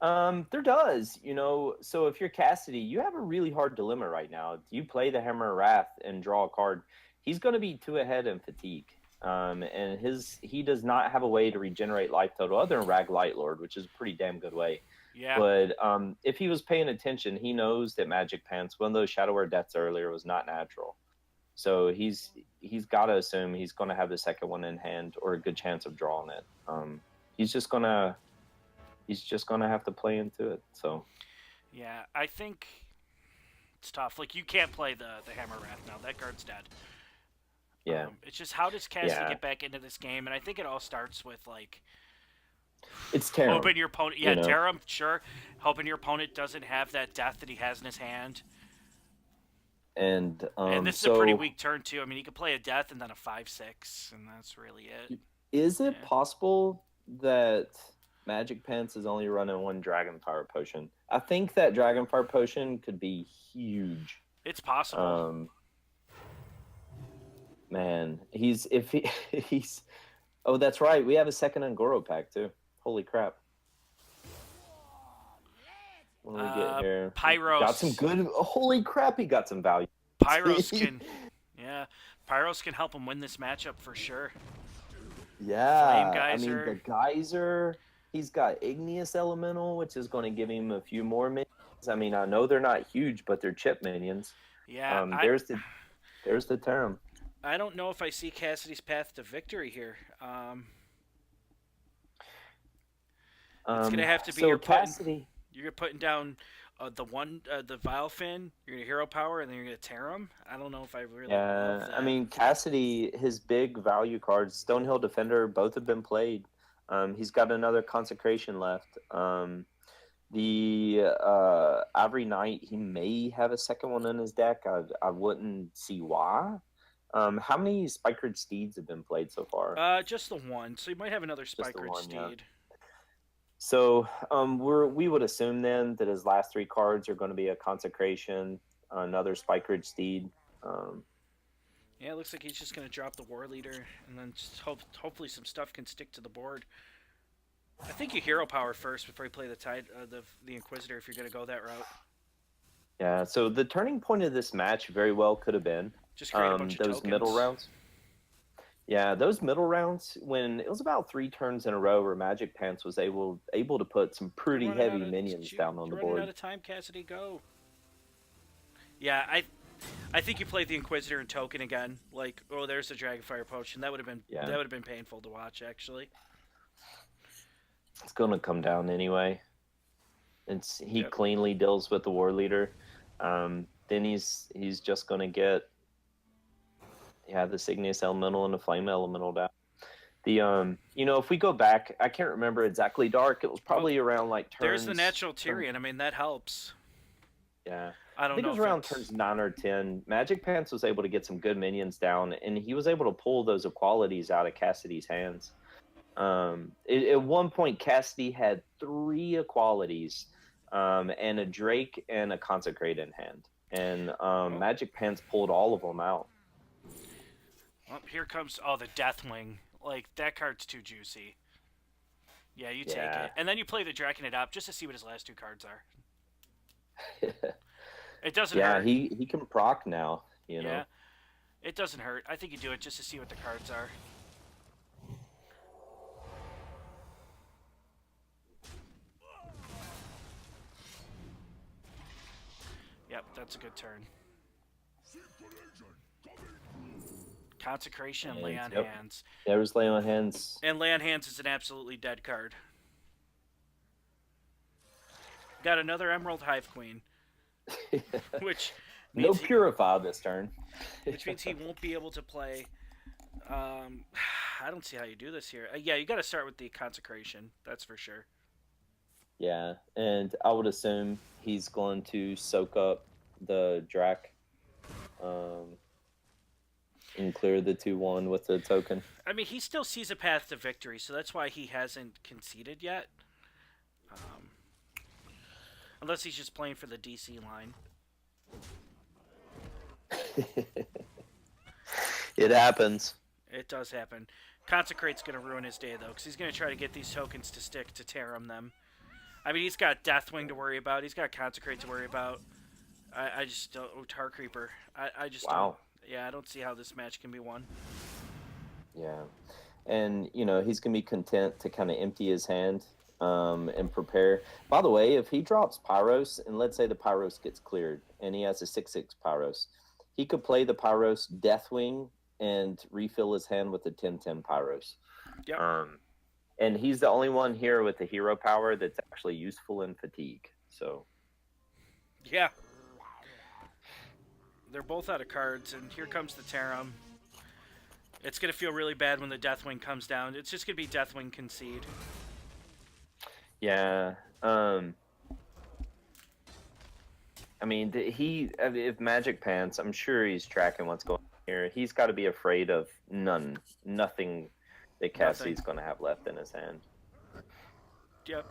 There does, you know. So if you're Cassidy, you have a really hard dilemma right now. Do you play the Hammer of Wrath and draw a card? He's going to be 2 ahead in fatigue, and he does not have a way to regenerate life total other than Rag Light Lord, which is a pretty damn good way. Yeah. But if he was paying attention, he knows that Magic Pants, one of those Shadow Wear deaths earlier, was not natural. So he's got to assume he's going to have the second one in hand or a good chance of drawing it. He's just gonna have to play into it. So Yeah, I think it's tough. Like, you can't play the Hammer Wrath now. That card's dead. yeah, It's just, how does Cassidy Yeah. get back into this game? And I think it all starts with, like, it's terrible. hoping your opponent... Yeah, Tarum, sure. Hoping your opponent doesn't have that death that he has in his hand. And this is a pretty weak turn, too. I mean, he could play a death and then a 5/6, and that's really it. Is it possible that MagicPants is only running one Dragonfire Potion? I think that Dragonfire Potion could be huge. It's possible. Man, he's oh, that's right. We have a second Angoro pack too. Holy crap! What do we get here? Pyros got some good. Holy crap! He got some value. Pyros can help him win this matchup for sure. Yeah, Flame Geyser. I mean the Geyser. He's got Igneous Elemental, which is going to give him a few more minions. I mean, I know they're not huge, but they're chip minions. Yeah, there's the Tarum. I don't know if I see Cassidy's path to victory here. It's gonna have to be Cassidy. You're putting down the Vilefin. You're gonna hero power, and then you're gonna Tarum. I don't know if I really. love that. I mean Cassidy, his big value cards, Stonehill Defender, both have been played. He's got another Consecration left. The Ivory Knight, he may have a second one in his deck. I wouldn't see why. How many Spikered Steeds have been played so far? Just the one. So you might have another Spikered Steed. Yeah. So we would assume then that his last three cards are going to be a Consecration, another Spikered Steed. Yeah, it looks like he's just going to drop the War Leader, and then just hopefully some stuff can stick to the board. I think you hero power first before you play the Inquisitor if you're going to go that route. Yeah, so the turning point of this match very well could have been just create a bunch of those tokens. middle rounds. Yeah, those middle rounds, when it was about 3 turns in a row where MagicPants was able to put some pretty heavy minions down on the board. Running out of time, Cassidy, go. Yeah, I think you played the Inquisitor and token again. Like, oh, there's the Dragonfire Potion. That would have been painful to watch, actually. It's going to come down anyway. He cleanly deals with the War Leader. Then he's just going to get the Igneous Elemental and the Flame Elemental down. The if we go back, I can't remember exactly, Dark. It was probably around like turns. There's the Natural Tyrion. I mean, that helps. Yeah. I think it was around turns 9 or 10. MagicPants was able to get some good minions down, and he was able to pull those equalities out of Cassidy's hands. At one point, Cassidy had 3 equalities, and a Drake and a Consecrate in hand, and MagicPants pulled all of them out. Well, here comes the Deathwing. Like, that card's too juicy. Yeah, you take it, and then you play the Draconid up just to see what his last 2 cards are. It doesn't hurt. Yeah, he can proc now, you know. Yeah, it doesn't hurt. I think you do it just to see what the cards are. Yep, that's a good turn. Consecration and Lay on Hands. There was Lay on Hands. And Lay on Hands is an absolutely dead card. Got another Emerald Hive Queen. Which no Purify this turn. Which means he won't be able to play. I don't see how you do this here. Yeah, you got to start with the Consecration. That's for sure. Yeah, and I would assume he's going to soak up the Drac and clear the 2-1 with the token. I mean, he still sees a path to victory, so that's why he hasn't conceded yet. Unless he's just playing for the DC line. It happens. It does happen. Consecrate's going to ruin his day, though, because he's going to try to get these tokens to stick to Tarum them. I mean, he's got Deathwing to worry about. He's got Consecrate to worry about. I just don't... Oh, Tar Creeper. I just don't... Yeah, I don't see how this match can be won. Yeah. And, he's going to be content to kind of empty his hand and prepare. By the way, if he drops Pyros, and let's say the Pyros gets cleared, and he has a 6/6 Pyros, he could play the Pyros Deathwing and refill his hand with the 10/10 Pyros. Yep. And he's the only one here with the hero power that's actually useful in fatigue. So Yeah. They're both out of cards, and here comes the Tarum. It's going to feel really bad when the Deathwing comes down. It's just going to be Deathwing concede. yeah. I mean, if MagicPants, I'm sure he's tracking what's going on here. He's got to be afraid of nothing that Cassie's going to have left in his hand. Yep.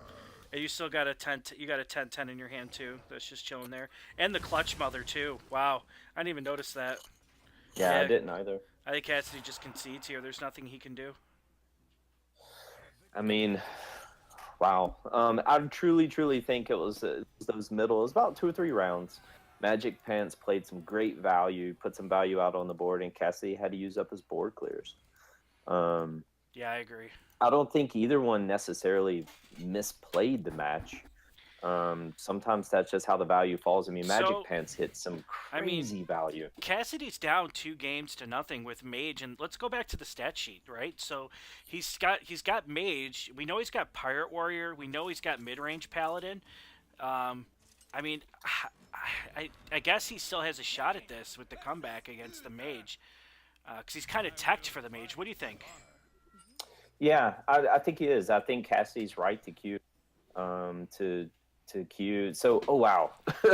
And you still got a 10. You got a 10/10 in your hand too. That's just chilling there, and the Clutch Mother too. Wow, I didn't even notice that. Yeah, I didn't either. I think Cassidy just concedes here. There's nothing he can do. I mean, wow. I truly think it was those middle. It was about 2 or 3 rounds. MagicPants played some great value, put some value out on the board, and Cassidy had to use up his board clears. Yeah, I agree. I don't think either one necessarily misplayed the match. Sometimes that's just how the value falls. I mean, MagicPants hit some crazy value. Cassidy's down 2-0 with Mage, and let's go back to the stat sheet, right? So he's got Mage. We know he's got Pirate Warrior. We know he's got mid-range Paladin. I mean, I guess he still has a shot at this with the comeback against the Mage, because he's kind of teched for the Mage. What do you think? Yeah, I think he is. I think Cassidy's right to queue. To queue. So, oh wow,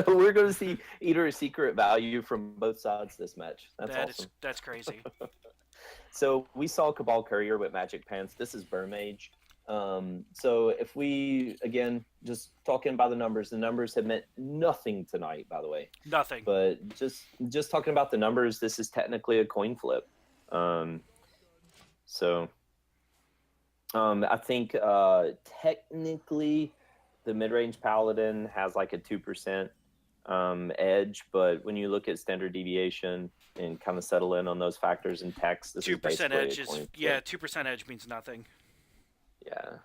we're going to see Eater of Secret value from both sides this match. That's awesome. That's crazy. So we saw Cabal Courier with MagicPants. This is Burmage. So if we, again, just talking about the numbers have meant nothing tonight, by the way. Nothing. But just talking about the numbers, this is technically a coin flip. I think technically the mid-range Paladin has like a 2% edge, but when you look at standard deviation and kind of settle in on those factors in text, this 2% edge is 2% edge means nothing. Yeah.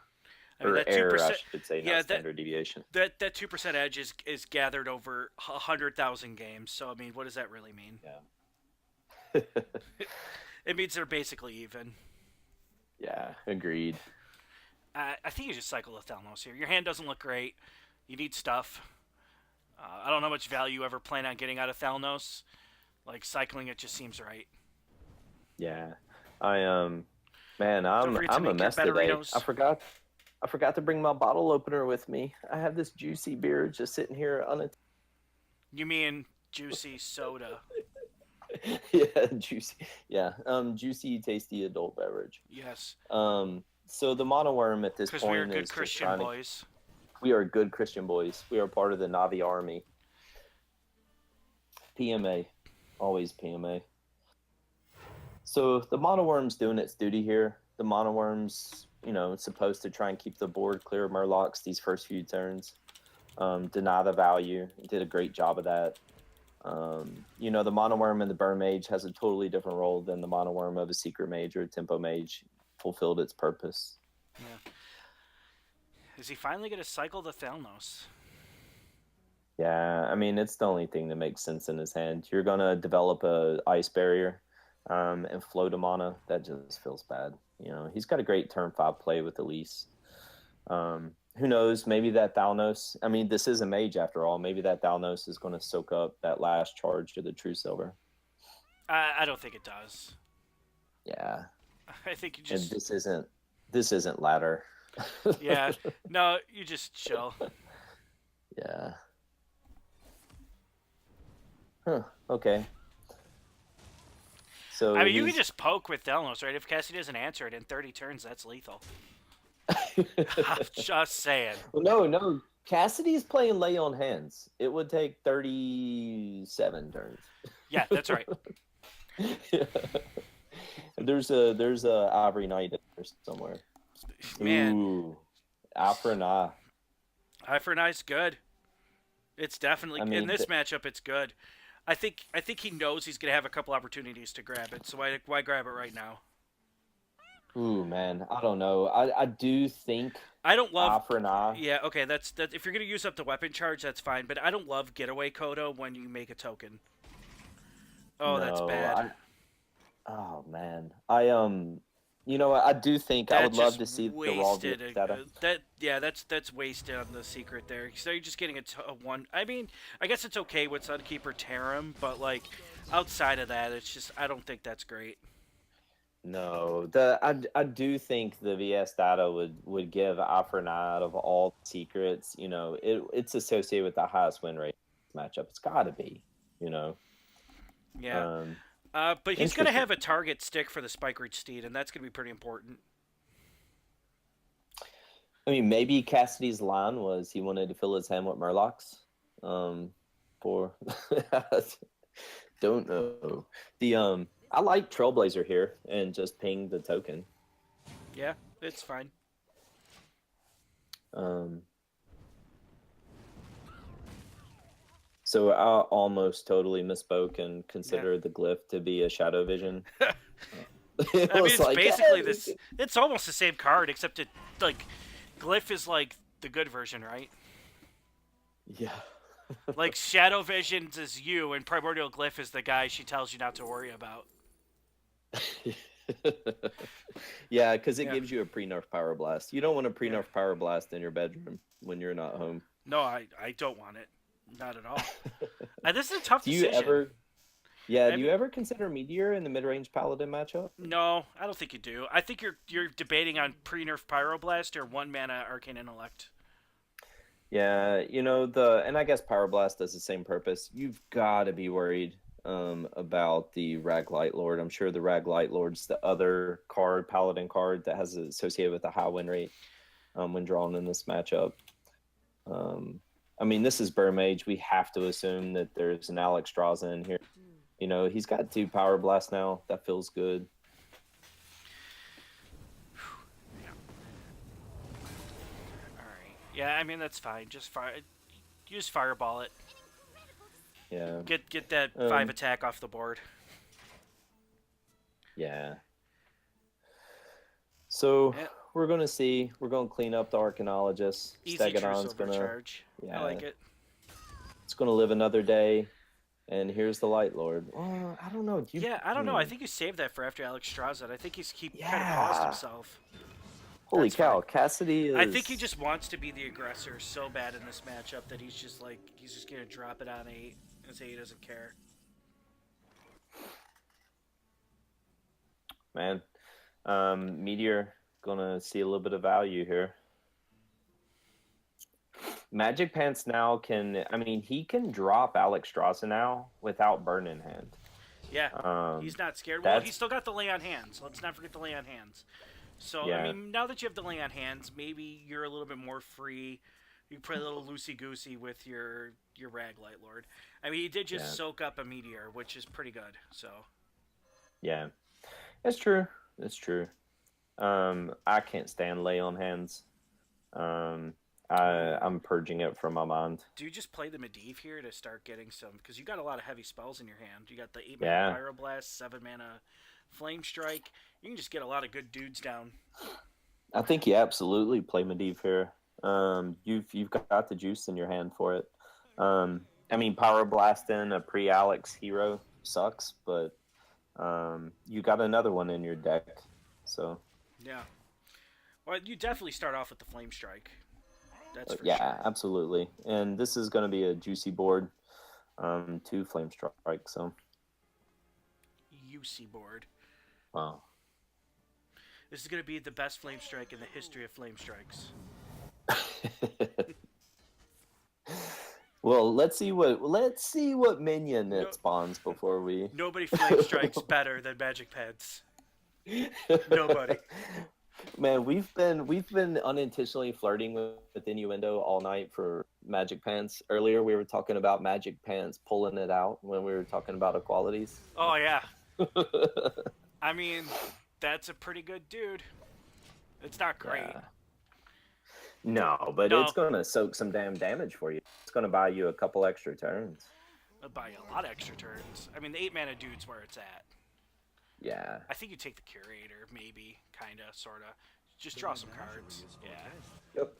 I mean, or that error, 2%, I should say, not standard deviation. That 2% edge is gathered over 100,000 games. So I mean, what does that really mean? Yeah. It means they're basically even. Yeah, agreed. I think you just cycle the Thalmos here. Your hand doesn't look great. You need stuff. I don't know how much value you ever plan on getting out of Thalnos. Like, cycling it just seems right. Yeah. I'm a mess today. I forgot to bring my bottle opener with me. I have this juicy beer just sitting here on it. You mean juicy soda? Yeah, juicy. Yeah, juicy, tasty adult beverage. Yes. So the monoworm at this point because we are good is Christian boys. We are good Christian boys. We are part of the Navi army. PMA, always PMA. So the monoworm's doing its duty here. The monoworm's, supposed to try and keep the board clear of Murlocs these first few turns. Deny the value. It did a great job of that. The monoworm in the Burn Mage has a totally different role than the monoworm of a Secret Mage or a Tempo Mage. Fulfilled its purpose. Yeah. Is he finally going to cycle the Thalnos? Yeah, I mean, it's the only thing that makes sense in his hand. You're going to develop a Ice Barrier and float a mana. That just feels bad. He's got a great turn 5 play with Elise. Who knows? Maybe that Thalnos... I mean, this is a mage after all. Maybe that Thalnos is going to soak up that last charge to the True Silver. I don't think it does. Yeah. I think you just... And this isn't ladder. Yeah. No, you just chill. Yeah. Huh. Okay. So I mean, you can just poke with Thalnos, right? If Cassidy doesn't answer it in 30 turns, that's lethal. I'm just saying. Well, no. Cassidy's playing lay on hands. It would take 37 turns. Yeah, that's right. Yeah. There's a Ivory Knight in there somewhere. Man. Ooh, Eye for an Eye. Eye for an Eye's good. It's definitely in this matchup. It's good. I think he knows he's gonna have a couple opportunities to grab it. So why grab it right now? Ooh, man, I don't know. I do think I don't love Eye for an Eye. Yeah, okay, that's if you're gonna use up the weapon charge, that's fine. But I don't love Getaway Kodo when you make a token. Oh, that's No, bad. oh man, you know what? I do think I That would love just to see the raw wasted data. that's wasted on the secret there. So you're just getting a one. I mean, I guess it's okay with Sunkeeper Tarim, but like outside of that, it's just I don't think that's great. No, I do think the VS data would give eye for an eye out of all secrets. You know, it's associated with the highest win rate matchup. It's got to be. You know, Yeah. um, But he's gonna interesting. have a target stick for the Spike Ridge Steed, and that's gonna be pretty important. I mean, maybe Cassidy's line was he wanted to fill his hand with Murlocs. For don't know. I like Trailblazer here and just ping the token. Yeah, it's fine. Um, so I almost totally misspoke and Yeah. considered the glyph to be a shadow vision. It I mean, was it's like, basically hey. this. It's almost the same card, except it like Glyph is like the good version, right? Yeah. Like Shadow Visions is you, and Primordial Glyph is the guy she tells you not to worry about. Yeah, because it Yeah. gives you a pre-nerf power blast. You don't want a Yeah. pre-nerf power blast in your bedroom when you're not home. No, I don't want it. Not at all. This is a tough Do you decision. ever? Yeah, I do mean, you ever consider Meteor in the mid-range Paladin matchup? no, I don't think you do. I think you're debating on pre-nerf Pyroblast or one mana Arcane Intellect. Yeah, and I guess Power Blast does the same purpose. You've got to be worried about the Rag Light Lord. I'm sure the Rag Light Lord's the other card, Paladin card, that has associated with a high win rate when drawn in this matchup. I mean, this is Burr Mage. We have to assume that there's an Alex Straza in here. He's got 2 Power Blasts now. That feels good. All right. Yeah, I mean that's fine. Just fire. You just fireball it. Yeah. Get that 5 attack off the board. Yeah. So Yeah. we're going to see. We're going to clean up the Arcanologist. Easy true Stegodon's silver going to... charge. Yeah. I like it. It's going to live another day. And here's the Light Lord. I don't know. Yeah, I don't know. I think you saved that for after Alex Straza. I think kind of Yeah. paused himself. Holy That's cow. fine. Cassidy is... I think he just wants to be the aggressor so bad in this matchup that he's just gonna drop it on 8 and say he doesn't care. Man. Meteor going to see a little bit of value here. MagicPants now he can drop Alex Straza now without burn in hand. Yeah, he's not scared. Well, he's still got the lay on hands. Let's not forget the lay on hands. So, Yeah. I mean, now that you have the lay on hands, maybe you're a little bit more free. You can play a little loosey-goosey with your Rag Light Lord. I mean, he did just soak up a Meteor, which is pretty good, so... Yeah. It's true. It's true. I can't stand lay on hands. I'm purging it from my mind. Do you just play the Medivh here to start getting some... Because you got a lot of heavy spells in your hand. You got the 8 mana Pyroblast, 7 mana Flame Strike. You can just get a lot of good dudes down. I think you absolutely play Medivh here. You've got the juice in your hand for it. I mean, Power Blasting a pre-Alex hero sucks, but you got another one in your deck, so... Yeah. Well, you definitely start off with the Flame Strike. That's for yeah, sure. absolutely. And this is going to be a juicy board, 2 Flame Strike, so... UC board. Wow. This is going to be the best Flame Strike in the history of Flame Strikes. Well, let's see what minion it spawns before we... Nobody Flame Strikes better than MagicPants. Nobody. Man, we've been unintentionally flirting with innuendo all night for MagicPants. Earlier, we were talking about MagicPants pulling it out when we were talking about equalities. Oh, yeah. I mean, that's a pretty good dude. It's not great. Yeah. No, but it's going to soak some damn damage for you. It's going to buy you a couple extra turns. It'll buy you a lot of extra turns. I mean, the 8 mana dude's where it's at. Yeah. I think you take the Curator, maybe, kind of, sort of. Just draw some cards. Yeah. Yep.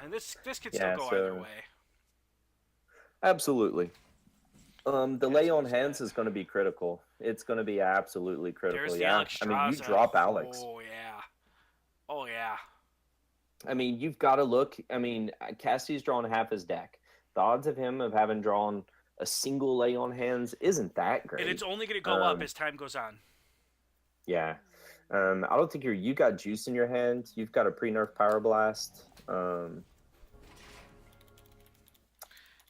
And this could still go either way. Absolutely. The lay on hands is going to be critical. It's going to be absolutely critical. There's the Yeah, Alex I mean, you Straza. drop Alex. Oh yeah. Oh yeah. I mean, you've got to look. I mean, Cassie's drawn half his deck. The odds of him of having drawn a single lay on hands isn't that great. And it's only going to go up as time goes on. Yeah. I don't think you got juice in your hand. You've got a pre-nerf Power Blast.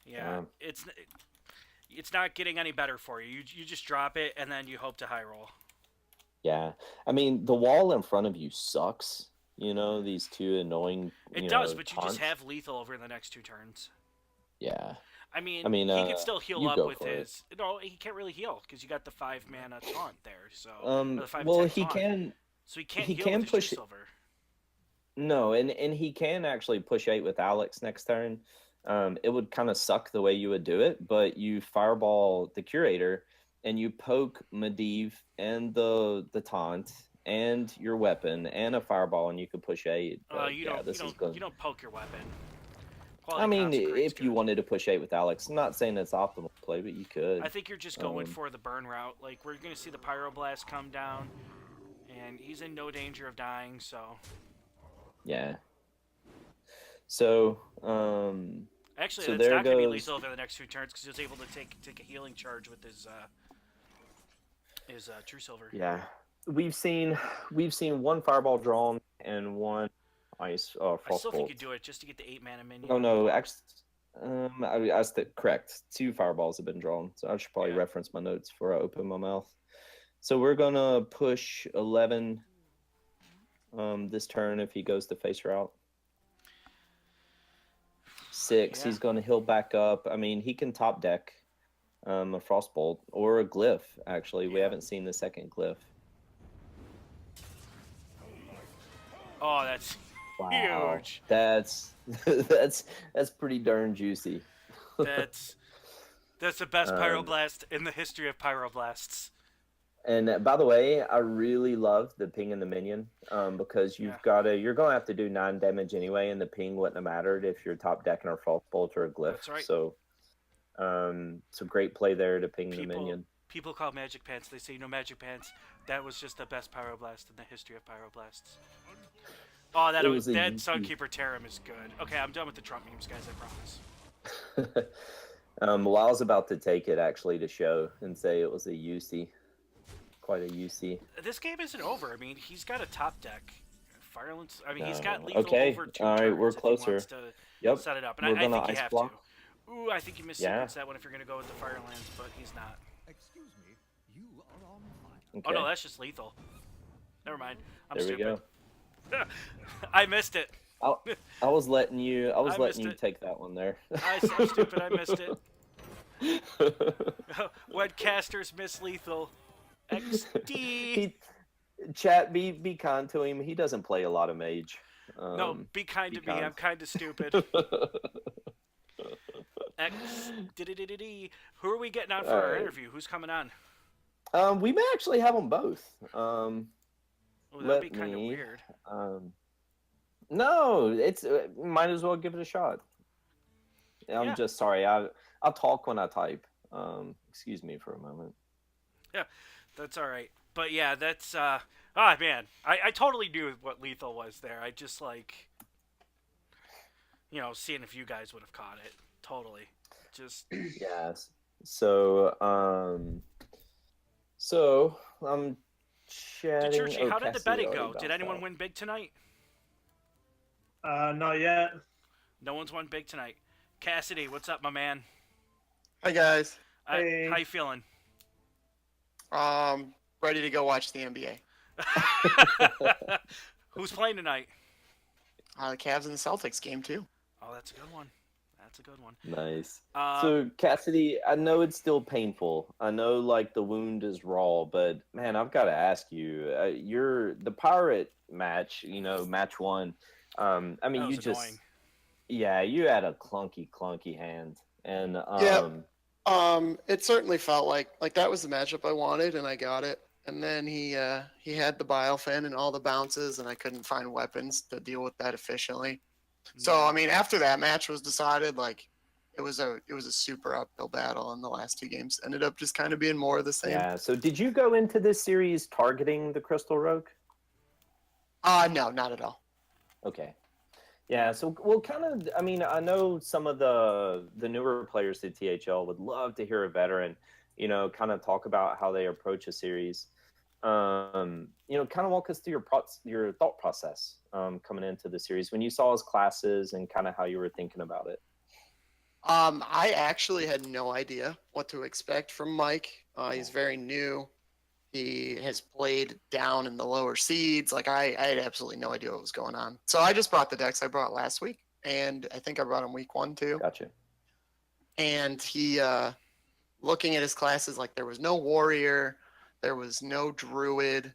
Yeah, it's not getting any better for you. You just drop it and then you hope to high roll. Yeah, I mean the wall in front of you sucks. You know, these two annoying. It does, but you just have lethal over the next 2 turns. Yeah. I mean, he can still heal up with his. It. No, he can't really heal because you got the 5 mana taunt there. So well, he taunt. can. So he can't. He heal can with push silver. No, and he can actually push 8 with Alex next turn. It would kind of suck the way you would do it, but you fireball the curator and you poke Medivh and the taunt and your weapon and a fireball, and you could push 8. You don't poke your weapon. I mean, if you wanted to push 8 with Alex, I'm not saying it's optimal play, but you could. I think you're just going for the burn route. Like, we're going to see the Pyroblast come down, and he's in no danger of dying, so... Yeah. So, Actually, so that's not going to be lethal over the next 2 turns, because he was able to take a healing charge with his True Silver. Yeah. We've seen 1 fireball drawn and 1 ice frost I still think bolt. you do it just to get the 8 mana minion. Oh no, actually, I correct. 2 fireballs have been drawn, so I should probably reference my notes before I open my mouth. So we're gonna push 11 this turn if he goes to face route. 6, he's gonna heal back up. I mean, he can top deck a frostbolt or a glyph. Actually, we haven't seen the second glyph. Oh, that's huge. That's pretty darn juicy. That's the best Pyroblast in the history of Pyroblasts. And by the way, I really love the ping and the minion because you're gonna have to do 9 damage anyway, and the ping wouldn't have mattered if you're top decking a frostbolt or a glyph. That's right. So, it's a great play there to ping the minion. People call MagicPants. They say, MagicPants. That was just the best Pyroblast in the history of Pyroblasts. Oh, that Sunkeeper Terram is good. Okay, I'm done with the Trump memes, guys. I promise. Well, I was about to take it actually to show and say it was a UC. Quite a UC. This game isn't over. I mean, he's got a top deck. Violence. I mean, he's got lethal over 2 All right, turns we're closer. If he wants to set it up, and I think you have to. Ooh, I think you missequenced that one if you're going to go with the Firelands, but he's not. Excuse me, you are on fire. Okay. Oh no, that's just lethal. Never mind. I'm there stupid. We go. I missed it. I was letting you. I was letting you take that one there. I'm stupid. I missed it. When casters miss lethal, XD. Chat, be kind to him. He doesn't play a lot of mage. No, be kind to me. I'm kind of stupid. Who are we getting on for our interview? Who's coming on? We may actually have them both. That'd be kind of weird. No, it's might as well give it a shot. I'm just sorry. I'll talk when I type. Excuse me for a moment. Yeah, that's all right. But yeah, that's man, I totally knew what lethal was there. I just seeing if you guys would have caught it. Totally. Just yes. So I'm chatting. Churchy, how did the betting go? Did anyone win big tonight? Not yet. No one's won big tonight. Cassidy, what's up, my man? Hi guys. Hey. How you feeling? Ready to go watch the NBA. Who's playing tonight? The Cavs and the Celtics game too. Oh, that's a good one. That's a good one. Nice. So Cassidy, I know it's still painful. I know the wound is raw, but man, I've got to ask you, the Pirate match, match 1. I mean, you just, annoying. Yeah, you had a clunky hand, and it certainly felt like that was the matchup I wanted, and I got it. And then he had the Biofin and all the bounces, and I couldn't find weapons to deal with that efficiently. So I mean, after that match was decided, it was a super uphill battle in the last 2 games. Ended up just kind of being more of the same. Yeah. So did you go into this series targeting the Crystal Rogue? No, not at all. Okay. Yeah, so well, kind of. I mean, I know some of the newer players to THL would love to hear a veteran, kind of talk about how they approach a series. Kind of walk us through your thought process coming into the series when you saw his classes and kind of how you were thinking about it. I actually had no idea what to expect from Mike. He's very new. He has played down in the lower seeds. Like I had absolutely no idea what was going on. So I just brought the decks I brought last week, and I think I brought them week 1 too. Gotcha. And he, looking at his classes, like there was no warrior, there was no druid.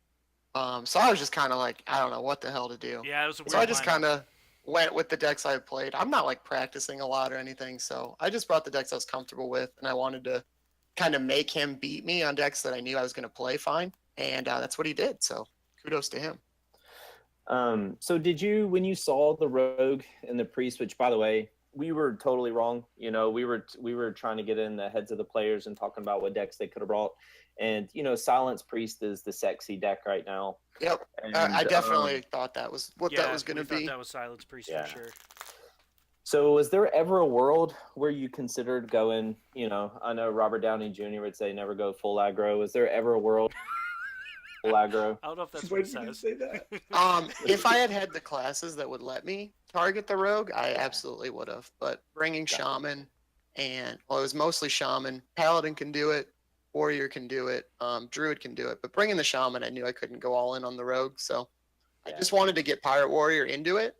So I was just kind of like, I don't know what the hell to do. Yeah, it was a weird So I just lineup. kind of went with the decks I played. I'm not like practicing a lot or anything, so I just brought the decks I was comfortable with, and I wanted to kind of make him beat me on decks that I knew I was going to play fine, and that's what he did. So kudos to him. So did you, when you saw the Rogue and the Priest, which by the way, we were totally wrong. We were trying to get in the heads of the players and talking about what decks they could have brought. And, Silence Priest is the sexy deck right now. Yep. And, I definitely thought that was what that was going to we be. thought that was Silence Priest Yeah. for sure. So was there ever a world where you considered going, I know Robert Downey Jr. would say never go full aggro. Was there ever a world full aggro? I don't know if that's Why what it did you says. say that? If I had had the classes that would let me target the rogue, I absolutely would have. But bringing Gotcha. shaman it was mostly shaman. Paladin can do it. Warrior can do it. Druid can do it. But bringing the shaman, I knew I couldn't go all in on the rogue. So I just wanted to get Pirate Warrior into it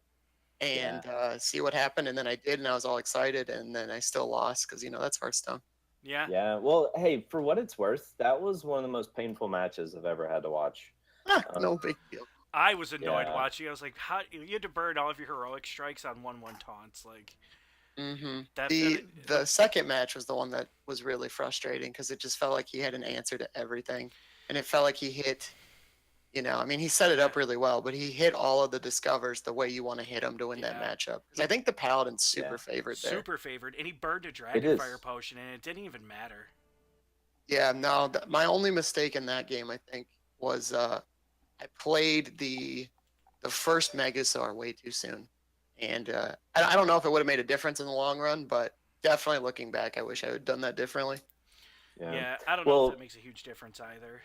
and see what happened. And then I did, and I was all excited. And then I still lost because, that's Hearthstone. Yeah. Yeah. Well, hey, for what it's worth, that was one of the most painful matches I've ever had to watch. No big deal. I was annoyed Yeah. watching. I was like, "How you had to burn all of your heroic strikes on 1/1 taunts?" Like, The second match was the one that was really frustrating because it just felt like he had an answer to everything, and it felt like he hit. He set it up really well, but he hit all of the discovers the way you want to hit him to win that matchup. Because I think the Paladin's super favored there. super favored, and he burned a is. Dragonfire potion, and it didn't even matter. Yeah, no, my only mistake in that game, I think, was I played the first Megasaur way too soon. And I don't know if it would have made a difference in the long run, but definitely looking back, I wish I had done that differently. Yeah, I don't know if that makes a huge difference either.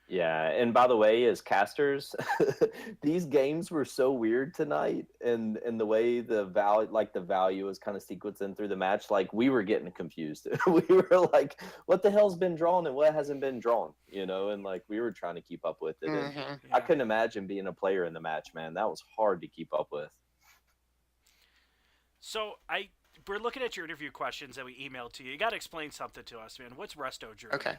Yeah, and by the way, as casters, these games were so weird tonight, and the way the value was kind of sequencing through the match, like we were getting confused. We were like, "What the hell's been drawn and what hasn't been drawn?" And like we were trying to keep up with it. And I couldn't imagine being a player in the match, man. That was hard to keep up with. So we're looking at your interview questions that we emailed to you. You got to explain something to us, man. What's Resto Druid? Okay.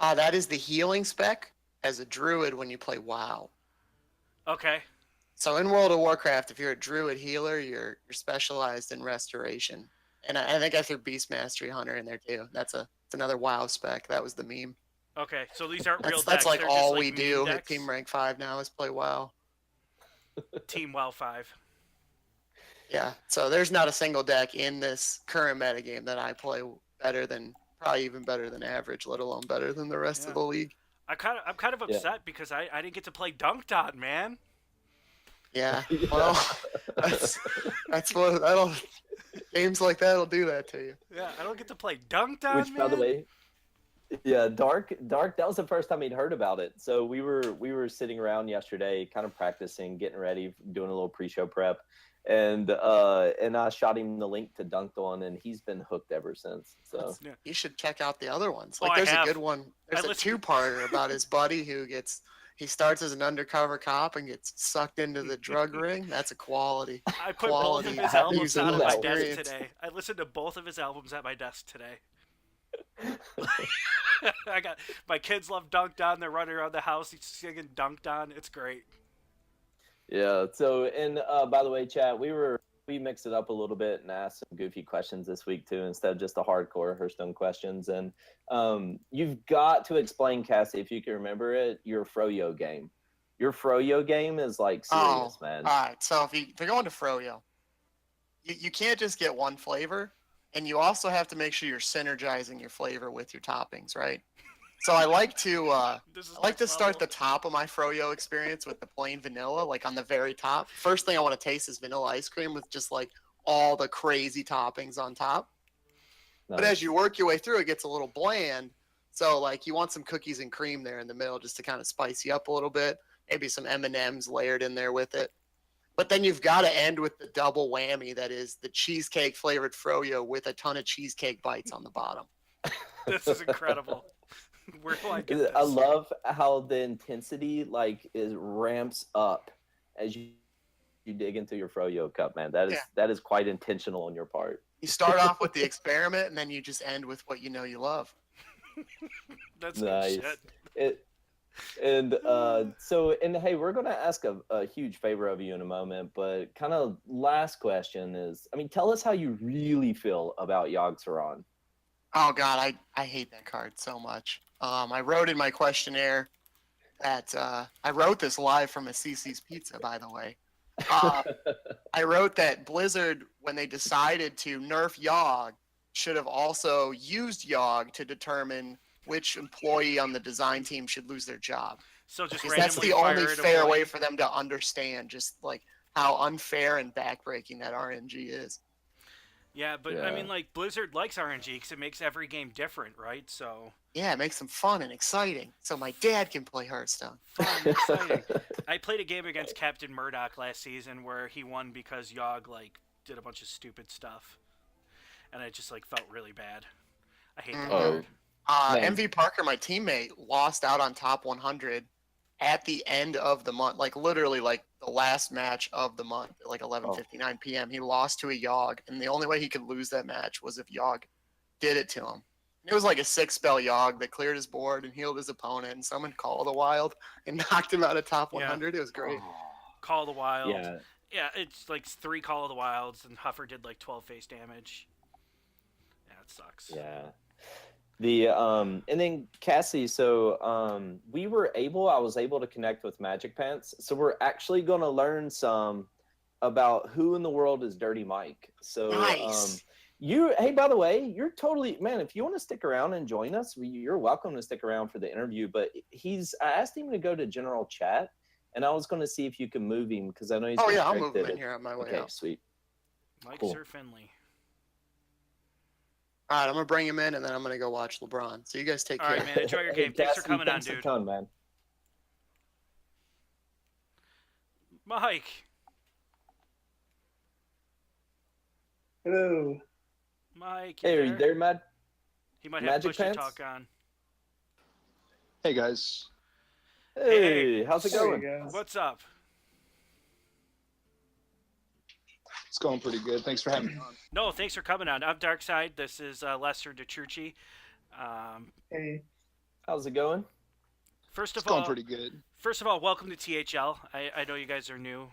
That is the healing spec as a druid when you play WoW. Okay. So in World of Warcraft, if you're a druid healer, you're specialized in restoration. And I think I threw Beast Mastery Hunter in there too. It's another WoW spec. That was the meme. Okay, so these aren't real decks. That's like they're all just, we like, do meme at Team Rank 5 now is play WoW. Team WoW 5. Yeah, so there's not a single deck in this current metagame that I play probably even better than average, let alone better than the rest of the league. I'm kind of upset because I didn't get to play Dunked On, man. Yeah, well, that's what games like that'll do that to you. Yeah, I don't get to play Dunked On, Which, man. by the way, yeah, Dark. That was the first time he'd heard about it. So we were sitting around yesterday, kind of practicing, getting ready, doing a little pre-show prep, and I shot him the link to Dunked On, and he's been hooked ever since. So You should check out the other ones. Oh, Like there's I a have. good one. There's I a listened- 2-parter about his buddy who starts as an undercover cop and gets sucked into the drug ring. That's a quality. I put both of quality his albums music out on my desk experience. today. I listened to both of his albums at my desk today. I got my kids love Dunked On. They're running around the house singing Dunked On. It's great. yeah. So and by the way, chat, we mixed it up a little bit and asked some goofy questions this week too, instead of just the hardcore Hearthstone questions. And you've got to explain, Cassie, if you can remember it, your Froyo game. Your Froyo game is like serious, man. All right. So if you're going to Froyo, you can't just get one flavor, and you also have to make sure you're synergizing your flavor with your toppings, right? So I like to This is I like to next start level. the top of my froyo experience with the plain vanilla, like on the very top. First thing I want to taste is vanilla ice cream with just like all the crazy toppings on top. But as Nice. you work your way through, it gets a little bland. So like you want some cookies and cream there in the middle just to kind of spice you up a little bit. Maybe some M&Ms layered in there with it. But then you've got to end with the double whammy that is the cheesecake flavored froyo with a ton of cheesecake bites on the bottom. This is incredible. Where do I get this? I love how the intensity like is ramps up as you dig into your froyo cup, man. That is quite intentional on your part. You start off with the experiment and then you just end with what you know you love. That's good Nice. shit. And hey, we're gonna ask a huge favor of you in a moment, but kind of last question is, I mean, tell us how you really feel about Yogg-Saron. Oh God, I hate that card so much. I wrote in my questionnaire that I wrote this live from a CC's Pizza, by the way. I wrote that Blizzard, when they decided to nerf Yogg, should have also used Yogg to determine which employee on the design team should lose their job. So just Because that's randomly the only fire an fair way employee? for them to understand just like how unfair and backbreaking that RNG is. Yeah, but Yeah. I mean, like Blizzard likes RNG because it makes every game different, right? So Yeah, it makes them fun and exciting. So my dad can play Hearthstone. fun, and exciting. I played a game against Captain Murdoch last season where he won because Yogg like did a bunch of stupid stuff, and I just like felt really bad. I hate that Oh, card. Man. MV Parker, my teammate, lost out on top 100 at the end of the month, like literally like the last match of the month, at like 11:59 p.m. He lost to a Yogg, and the only way he could lose that match was if Yogg did it to him. And it was like a 6-spell Yogg that cleared his board and healed his opponent, and someone called a wild and knocked him out of top 100. It was great. Call of the Wild. Yeah. Yeah, it's like 3 Call of the Wilds, and Huffer did like 12 face damage. Yeah, it sucks. Yeah. And then Cassie, so I was able to connect with MagicPants. So we're actually gonna learn some about who in the world is Dirty Mike. So Nice. hey, by the way, you're totally, man, if you want to stick around and join us, you're welcome to stick around for the interview. But I asked him to go to general chat, and I was gonna see if you can move him because I know he's Oh yeah, I'll restricted. move him in here on my way Okay, out. sweet. Mike Cool. Sir Finley. All right, I'm gonna bring him in, and then I'm gonna go watch LeBron. So you guys take All care. right, man. Enjoy your Hey, game. Thanks for Cassie, coming on, thanks a dude. ton, man. Mike. Hello. Mike. Hey, are you there, Matt? He might have push to MagicPants? talk on. Hey guys, Hey, how's it There you going? go. What's up? it's going pretty good. Thanks for having me on. No, thanks for coming on. I'm Darkside. This is Lester DeTrucci. Hey. How's it going? First It's of going all, pretty good. welcome to THL. I know you guys are new.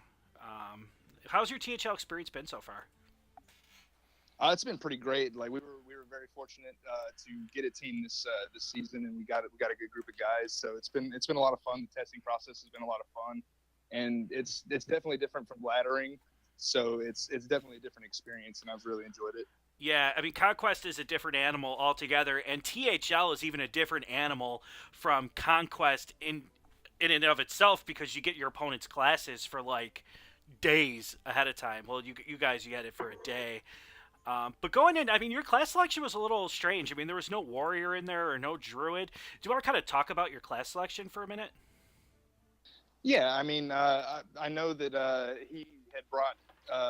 How's your THL experience been so far? It's been pretty great. Like we were very fortunate to get a team this season, and we got a good group of guys. So it's been a lot of fun. The testing process has been a lot of fun, and it's definitely different from laddering. So it's definitely a different experience, and I've really enjoyed it. Yeah, I mean, Conquest is a different animal altogether, and THL is even a different animal from Conquest in and of itself because you get your opponent's classes for like days ahead of time. Well, you guys, you get it for a day. But going in, I mean, your class selection was a little strange. I mean, there was no warrior in there or no druid. Do you want to kind of talk about your class selection for a minute? Yeah, I mean, I know that he had brought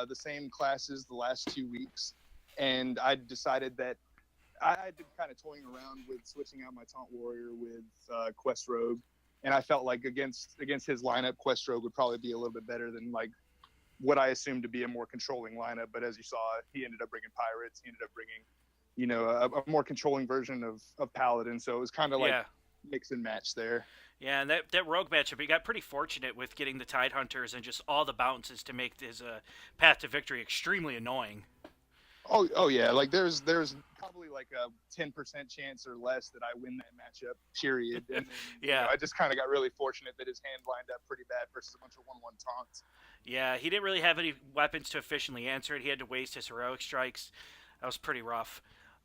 the same classes the last 2 weeks, and I decided that I had been kind of toying around with switching out my Taunt Warrior with Quest Rogue, and I felt like against his lineup, Quest Rogue would probably be a little bit better than like what I assumed to be a more controlling lineup. But as you saw, he ended up bringing Pirates. He ended up bringing, a more controlling version of Paladin. So it was kind of like mix and match there. Yeah, and that rogue matchup, he got pretty fortunate with getting the Tide Hunters and just all the bounces to make his path to victory extremely annoying. Oh yeah, like there's probably like a 10% chance or less that I win that matchup. Period. And then, Yeah. I just kind of got really fortunate that his hand lined up pretty bad versus a bunch of 1/1 taunts. Yeah, he didn't really have any weapons to efficiently answer it. He had to waste his heroic strikes. That was pretty rough.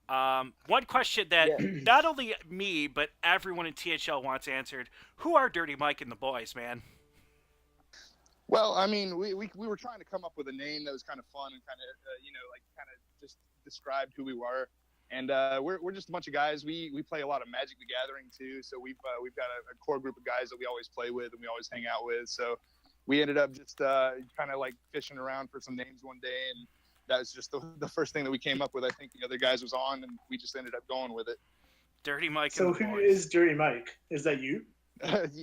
One question that Yeah. not only me, but everyone in THL wants answered. Who are Dirty Mike and the boys, man? Well, I mean, we were trying to come up with a name that was kind of fun and kind of, kind of just described who we were. And we're just a bunch of guys. We play a lot of Magic the Gathering too. So we've got a core group of guys that we always play with and we always hang out with. So we ended up just kind of like fishing around for some names one day, and that was just the first thing that we came up with. I think the other guys was on, and we just ended up going with it. Dirty Mike So and the who boys. is Dirty Mike? Is that you?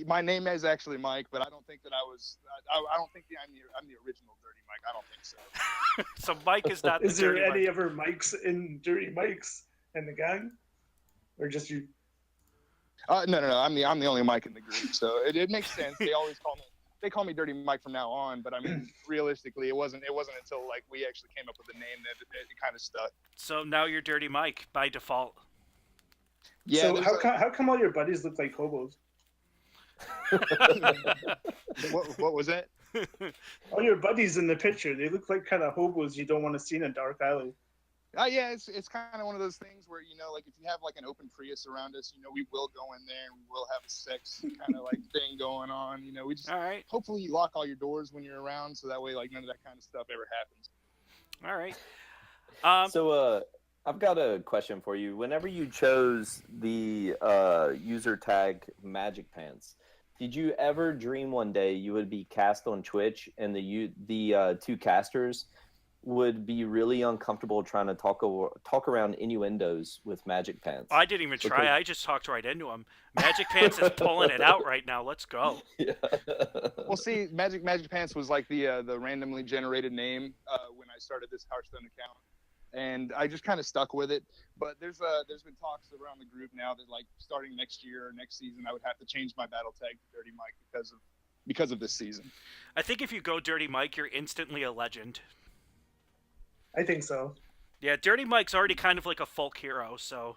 My name is actually Mike, but I don't think that I was. I don't think I'm the original Dirty Mike. I don't think so. So Mike is not the Is there Dirty any Mike. other Mikes in Dirty Mikes in the gang, or just you? No. I'm the only Mike in the group, so it makes sense. They call me Dirty Mike from now on, but I mean, realistically, it wasn't until like we actually came up with the name that it kind of stuck. So now you're Dirty Mike by default. Yeah. So there's how come all your buddies look like hobos? what was that? All your buddies in the picture, they look like kind of hobos you don't want to see in a dark alley. Yeah, it's kind of one of those things where, like if you have like an open Prius around us, we will go in there and we will have a sex kind of like thing going on. We just All right. hopefully you lock all your doors when you're around, so that way like none of that kind of stuff ever happens. All right. So I've got a question for you. Whenever you chose the user tag MagicPants, did you ever dream one day you would be cast on Twitch and the two casters would be really uncomfortable trying to talk around innuendos with MagicPants? I didn't even try. I just talked right into him. MagicPants is pulling it out right now. Let's go. Yeah. Well, see, MagicPants was like the randomly generated name when I started this Hearthstone account, and I just kind of stuck with it. But there's been talks around the group now that like starting next year or next season, I would have to change my battle tag to Dirty Mike because of this season. I think if you go Dirty Mike, you're instantly a legend. I think so. Yeah, Dirty Mike's already kind of like a folk hero, so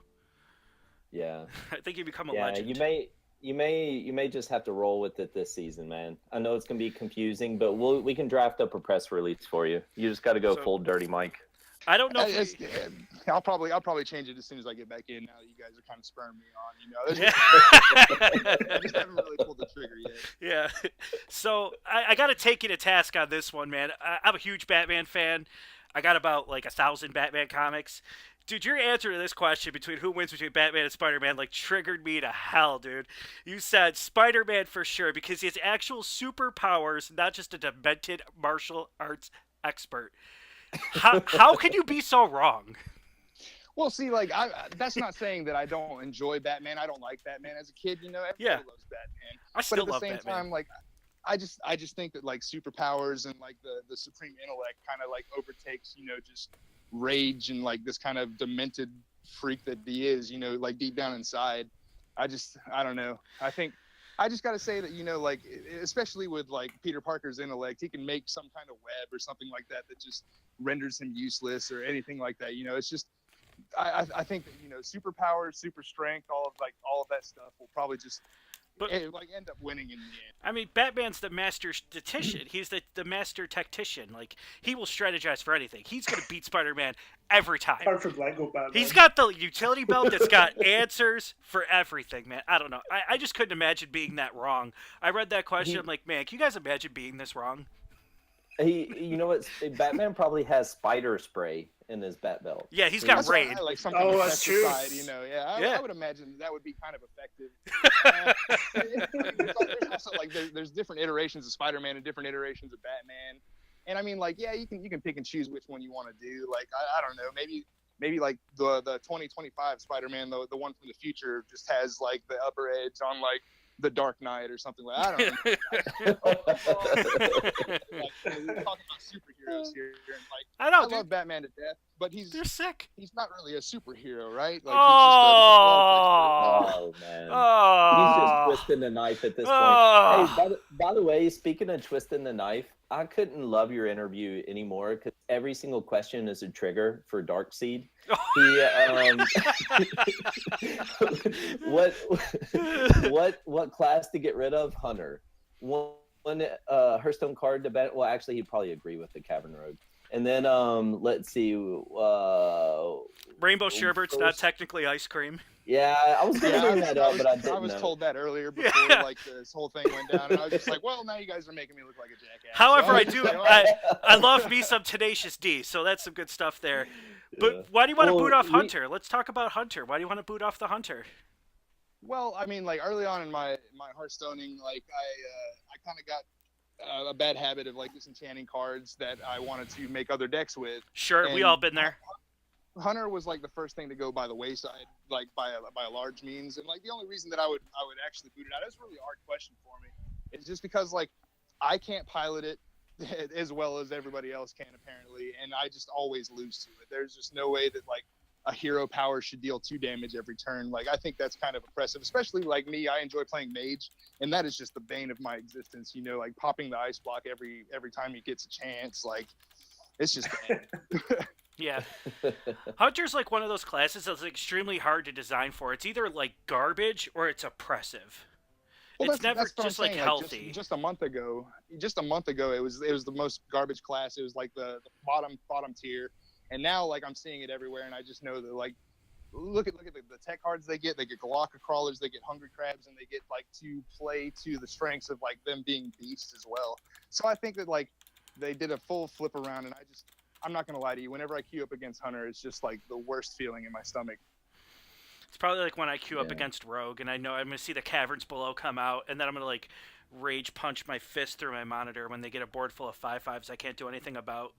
Yeah. I think you become a Yeah, legend. you may just have to roll with it this season, man. I know it's gonna be confusing, but we can draft up a press release for you. You just got to go So- full Dirty Mike. I don't know. If I'll probably change it as soon as I get back in. Now that you guys are kind of spurring me on, Yeah. I just haven't really pulled the trigger yet. Yeah. So I got to take you to task on this one, man. I'm a huge Batman fan. I got about like 1,000 Batman comics. Dude, your answer to this question between who wins between Batman and Spider-Man like triggered me to hell, dude. You said Spider-Man for sure because he has actual superpowers, not just a demented martial arts expert. How can you be so wrong? Well, see, like that's not saying that I don't enjoy Batman. I don't like Batman as a kid. Everybody Yeah. loves Batman. I still But at love the same Batman. time, like I just think that like superpowers and like the supreme intellect kind of like overtakes just rage and like this kind of demented freak that he is. Like deep down inside. I don't know. I just got to say that, like, especially with, like, Peter Parker's intellect, he can make some kind of web or something like that that just renders him useless or anything like that. It's just, I think that, superpowers, super strength, all of that stuff will probably just, end up winning in the end. I mean, Batman's the master statistician. He's the master tactician. Like, he will strategize for anything. He's going to beat Spider-Man every time. Apart from Lego Batman. He's got the utility belt that's got answers for everything, man. I don't know. I just couldn't imagine being that wrong. I read that question. I'm like, man, can you guys imagine being this wrong? You know what? Batman probably has spider spray in his bat belt. Yeah, he's got That's raid. like something Oh, to that's true. pesticide, I would imagine that would be kind of effective. There's also like there's different iterations of Spider-Man and different iterations of Batman, and I mean, like, yeah, you can pick and choose which one you want to do. Like, I don't know, maybe like the 2025 Spider-Man, the one from the future, just has like the upper edge on like the Dark Knight or something like. I don't know. Like, we're talking about superheroes here, and like I know, I dude. love Batman to death, but They're sick. he's not really a superhero, right? Like, Oh. Oh man. Oh. He's just twisting the knife at this point. Oh. Hey, by the way, speaking of twisting the knife, I couldn't love your interview anymore because every single question is a trigger for Darkseid. What class to get rid of? Hunter. One Hearthstone card to bet. Well, actually, he'd probably agree with the Cavern Rogue. And then let's see. Rainbow sherbet's not first- technically ice cream. Yeah, I was gonna bring that up, but I didn't. I was know. told that earlier before like this whole thing went down, and I was just like, well, now you guys are making me look like a jackass. However, So I was do. just like, I love me some Tenacious D, so that's some good stuff there. But Yeah. why do you want to Well, boot off we- Hunter? Let's talk about Hunter. Why do you want to boot off the Hunter? well, I mean, like early on in my Hearthstoning, like I kind of got a bad habit of like disenchanting cards that I wanted to make other decks with. Sure, we And- all been there. Hunter was like the first thing to go by the wayside, like by a large means, and like the only reason that I would actually boot it out, it's a really hard question for me, is just because like I can't pilot it as well as everybody else can apparently, and I just always lose to it. There's just no way that like a hero power should deal 2 damage every turn. Like I think that's kind of oppressive, especially like me. I enjoy playing mage, and that is just the bane of my existence. You know, like popping the ice block every time he gets a chance. Like it's just bad. Yeah. Hunter's like one of those classes that's extremely hard to design for. It's either like garbage or it's oppressive. Well, It's never what I'm just like saying, healthy. just a month ago, it was the most garbage class. It was like the bottom tier, and now like I'm seeing it everywhere, and I just know that like look at the tech cards they get. They get Galaka crawlers, they get hungry crabs, and they get like to play to the strengths of like them being beasts as well. So I think that like they did a full flip around, and I'm not gonna lie to you. Whenever I queue up against Hunter, it's just like the worst feeling in my stomach. It's probably like when I queue up Yeah. against Rogue and I know I'm going to see the Caverns Below come out, and then I'm going to like rage punch my fist through my monitor when they get a board full of 5/5s I can't do anything about.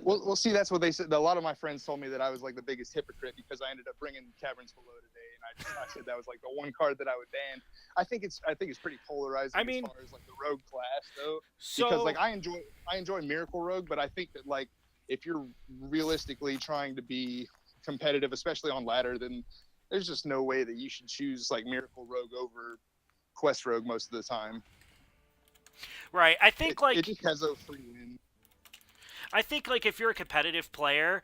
Well, see, that's what they said. A lot of my friends told me that I was like the biggest hypocrite because I ended up bringing Caverns Below today, and I said that was like the one card that I would ban. I think it's pretty polarizing. I mean- as far as like the Rogue class though, So because like I enjoy Miracle Rogue, but I think that like if you're realistically trying to be competitive, especially on ladder, then there's just no way that you should choose like Miracle Rogue over Quest Rogue most of the time. right, I think It just has a free win. I think like if you're a competitive player,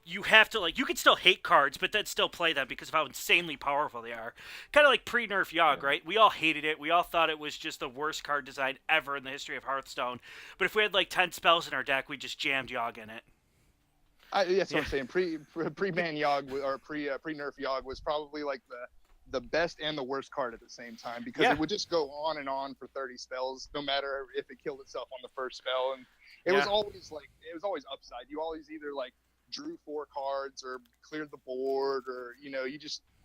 you have to like you can still hate cards, but then still play them because of how insanely powerful they are. Kind of like pre-nerf Yogg, right? We all hated it. We all thought it was just the worst card design ever in the history of Hearthstone. But if we had like 10 spells in our deck, we just jammed Yogg in it. That's what I'm saying. Pre-ban Yogg or pre-nerf Yogg was probably like the best and the worst card at the same time because Yeah. it would just go on and on for 30 spells, no matter if it killed itself on the first spell. And it was always upside. You always either like drew 4 cards or cleared the board, or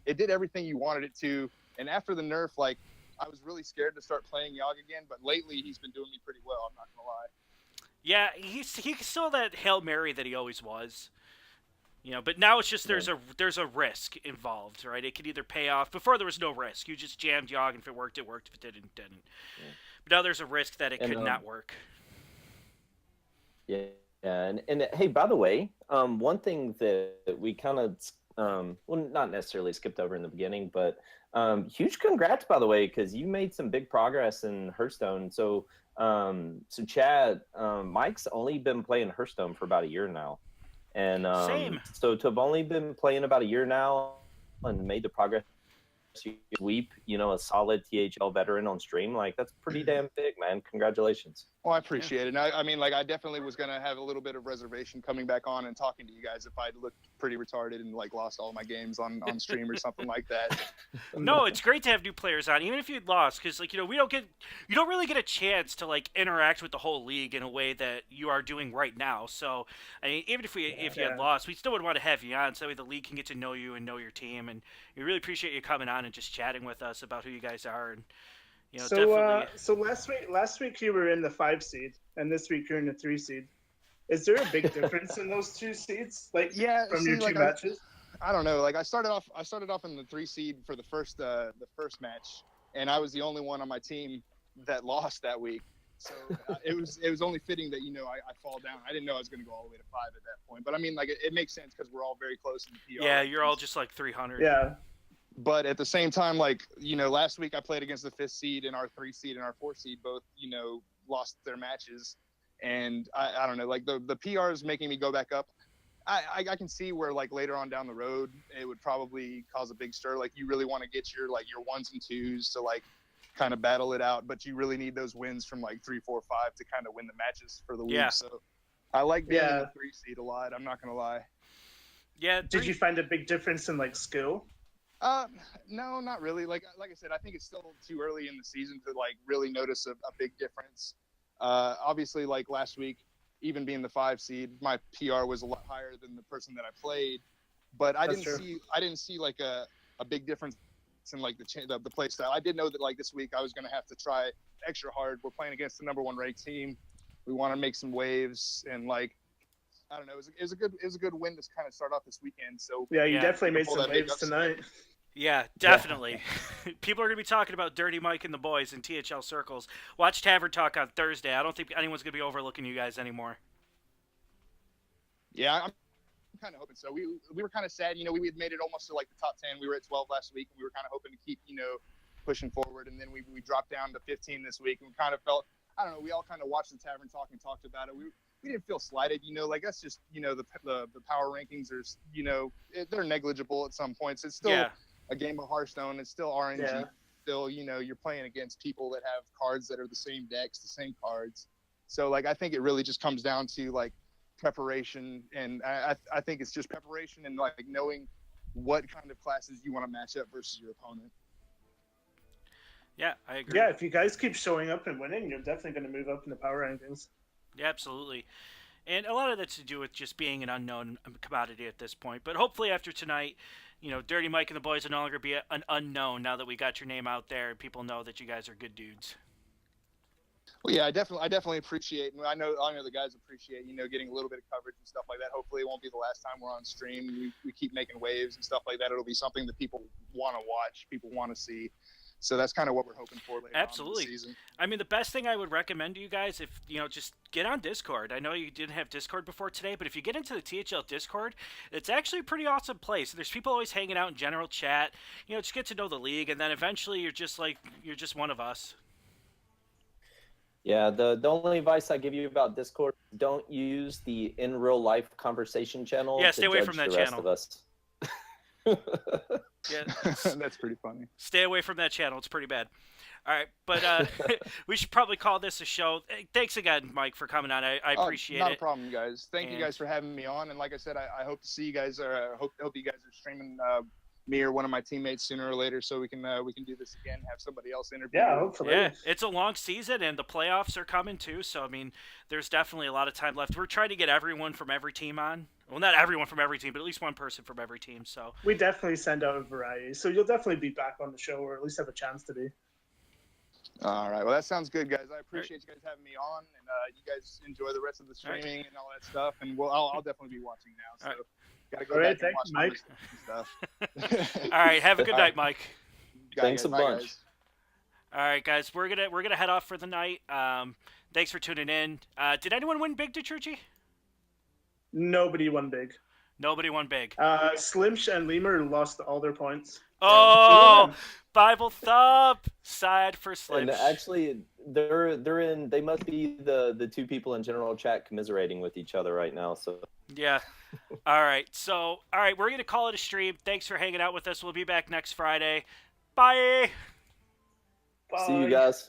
it did everything you wanted it to. And after the nerf, like I was really scared to start playing Yogg again, but lately he's been doing me pretty well. I'm not gonna lie. Yeah, he's still that Hail Mary that he always was. But now it's just there's a risk involved, right? It could either pay off. Before there was no risk. You just jammed Yogg, and if it worked, it worked. If it didn't, it didn't. Yeah. But now there's a risk that it And, could not work. Yeah, and hey, by the way, one thing that we kind of, well, not necessarily skipped over in the beginning, but huge congrats, by the way, because you made some big progress in Hearthstone. So, Chad, Mike's only been playing Hearthstone for about a year now, and Same. so to have only been playing about a year now and made the progress you sweep, a solid THL veteran on stream, like that's pretty damn big, man. Congratulations. Well, I appreciate it. And I mean, like, I definitely was going to have a little bit of reservation coming back on and talking to you guys if I'd looked pretty retarded and, like, lost all my games on stream or something like that. No, it's great to have new players on, even if you'd lost, because you don't really get a chance to like interact with the whole league in a way that you are doing right now. So, I mean, even if you had lost, we still would want to have you on, so that way the league can get to know you and know your team. And we really appreciate you coming on and just chatting with us about who you guys are. And definitely. So last week you were in the 5 seed, and this week you're in the 3 seed. Is there a big difference in those 2 seeds? Like, Yeah, from see, your 2 like, matches? I don't know. Like, I started off in the 3 seed for the first match, and I was the only one on my team that lost that week. So it was only fitting that I fall down. I didn't know I was going to go all the way to 5 at that point. But I mean, like, it makes sense because we're all very close in the PR. Yeah, you're all just like 300. Yeah. But at the same time, like, last week I played against the 5th seed, and our 3 seed and our 4 seed both, lost their matches. And I don't know, like the PR is making me go back up. I can see where, like, later on down the road, it would probably cause a big stir. Like, you really want to get your 1s and 2s to, like, kind of battle it out. But you really need those wins from like 3, 4, 5 to kind of win the matches for the week. Yeah. So I like being in Yeah. the 3 seed a lot. I'm not gonna lie. Yeah. Did you find a big difference in like skill? No, not really. Like I said, I think it's still too early in the season to like really notice a big difference. Obviously, like last week, even being the 5 seed, my PR was a lot higher than the person that I played, but I That's didn't see like a big difference in like the play style. I did know that like this week I was going to have to try extra hard. We're playing against the #1 ranked team. We want to make some waves, and like I don't know, it was a good win to kind of start off this weekend. So Yeah, you Yeah. definitely made Pull some that big waves upset. tonight. Yeah, definitely. People are going to be talking about Dirty Mike and the boys in THL circles. Watch Tavern Talk on Thursday. I don't think anyone's going to be overlooking you guys anymore. Yeah, I'm kind of hoping so. We were kind of sad, you know, we had made it almost to like the top 10. We were at 12 last week, and we were kind of hoping to keep, you know, pushing forward. And then we dropped down to 15 this week, and we kind of felt, I don't know, we all kind of watched the Tavern Talk and talked about it. We didn't feel slighted, you know, like that's just, you know, the power rankings are, you know, they're negligible at some points. It's still a game of Hearthstone. It's still RNG. Yeah. Still, you know, you're playing against people that have cards that are the same decks, the same cards. So like, I think it really just comes down to like preparation, and I think it's just preparation and like knowing what kind of classes you want to match up versus your opponent. Yeah, I agree. Yeah, if you guys keep showing up and winning, you're definitely going to move up in the power rankings. Yeah, absolutely. And a lot of that's to do with just being an unknown commodity at this point. But hopefully after tonight, you know, Dirty Mike and the boys are no longer be an unknown now that we got your name out there and people know that you guys are good dudes. Well, yeah, I definitely appreciate, and I know the guys appreciate, you know, getting a little bit of coverage and stuff like that. Hopefully it won't be the last time we're on stream. We keep making waves and stuff like that. It'll be something that people want to watch, people want to see. So that's kind of what we're hoping for later Absolutely. on in the season. I mean, the best thing I would recommend to you guys, if, you know, just get on Discord. I know you didn't have Discord before today, but if you get into the THL Discord, it's actually a pretty awesome place. There's people always hanging out in general chat. You know, just get to know the league, and then eventually you're just one of us. Yeah, the only advice I give you about Discord, don't use the in real life conversation channel. Yeah, to stay away judge from that the rest channel. of us. Yeah, That's pretty funny. stay away from that channel. It's pretty bad. All right, but we should probably call this a show. Hey, thanks again, Mike, for coming on. I appreciate not it. a problem, guys. Thank you And- guys for having me on. And like I said, I hope to see you guys, or I hope you guys are streaming me or one of my teammates sooner or later, so we can do this again. Have somebody else interview. Yeah, hopefully. Yeah, it's a long season, and the playoffs are coming too. So I mean, there's definitely a lot of time left. We're trying to get everyone from every team on. Well, not everyone from every team, but at least one person from every team. So We definitely send out a variety. So you'll definitely be back on the show, or at least have a chance to be. All right. Well, that sounds good, guys. I appreciate you guys having me on, and you guys enjoy the rest of the All right. streaming and all that stuff. And I'll definitely be watching now. So All right. gotta go All right, back and thanks, watch all this stuff. all right, have a good All night, right. Mike. Thanks a Bye, bunch. guys. All right, guys, we're gonna head off for the night. Thanks for tuning in. Did anyone win big, Detroit? Nobody won big. Nobody won big. Slimsh and Lemur lost all their points. Oh, Bible thump. Side for Slim. And actually, they're in. They must be the two people in general chat commiserating with each other right now. So Yeah. All right. So, all right, we're gonna call it a stream. Thanks for hanging out with us. We'll be back next Friday. Bye. see you Bye. guys.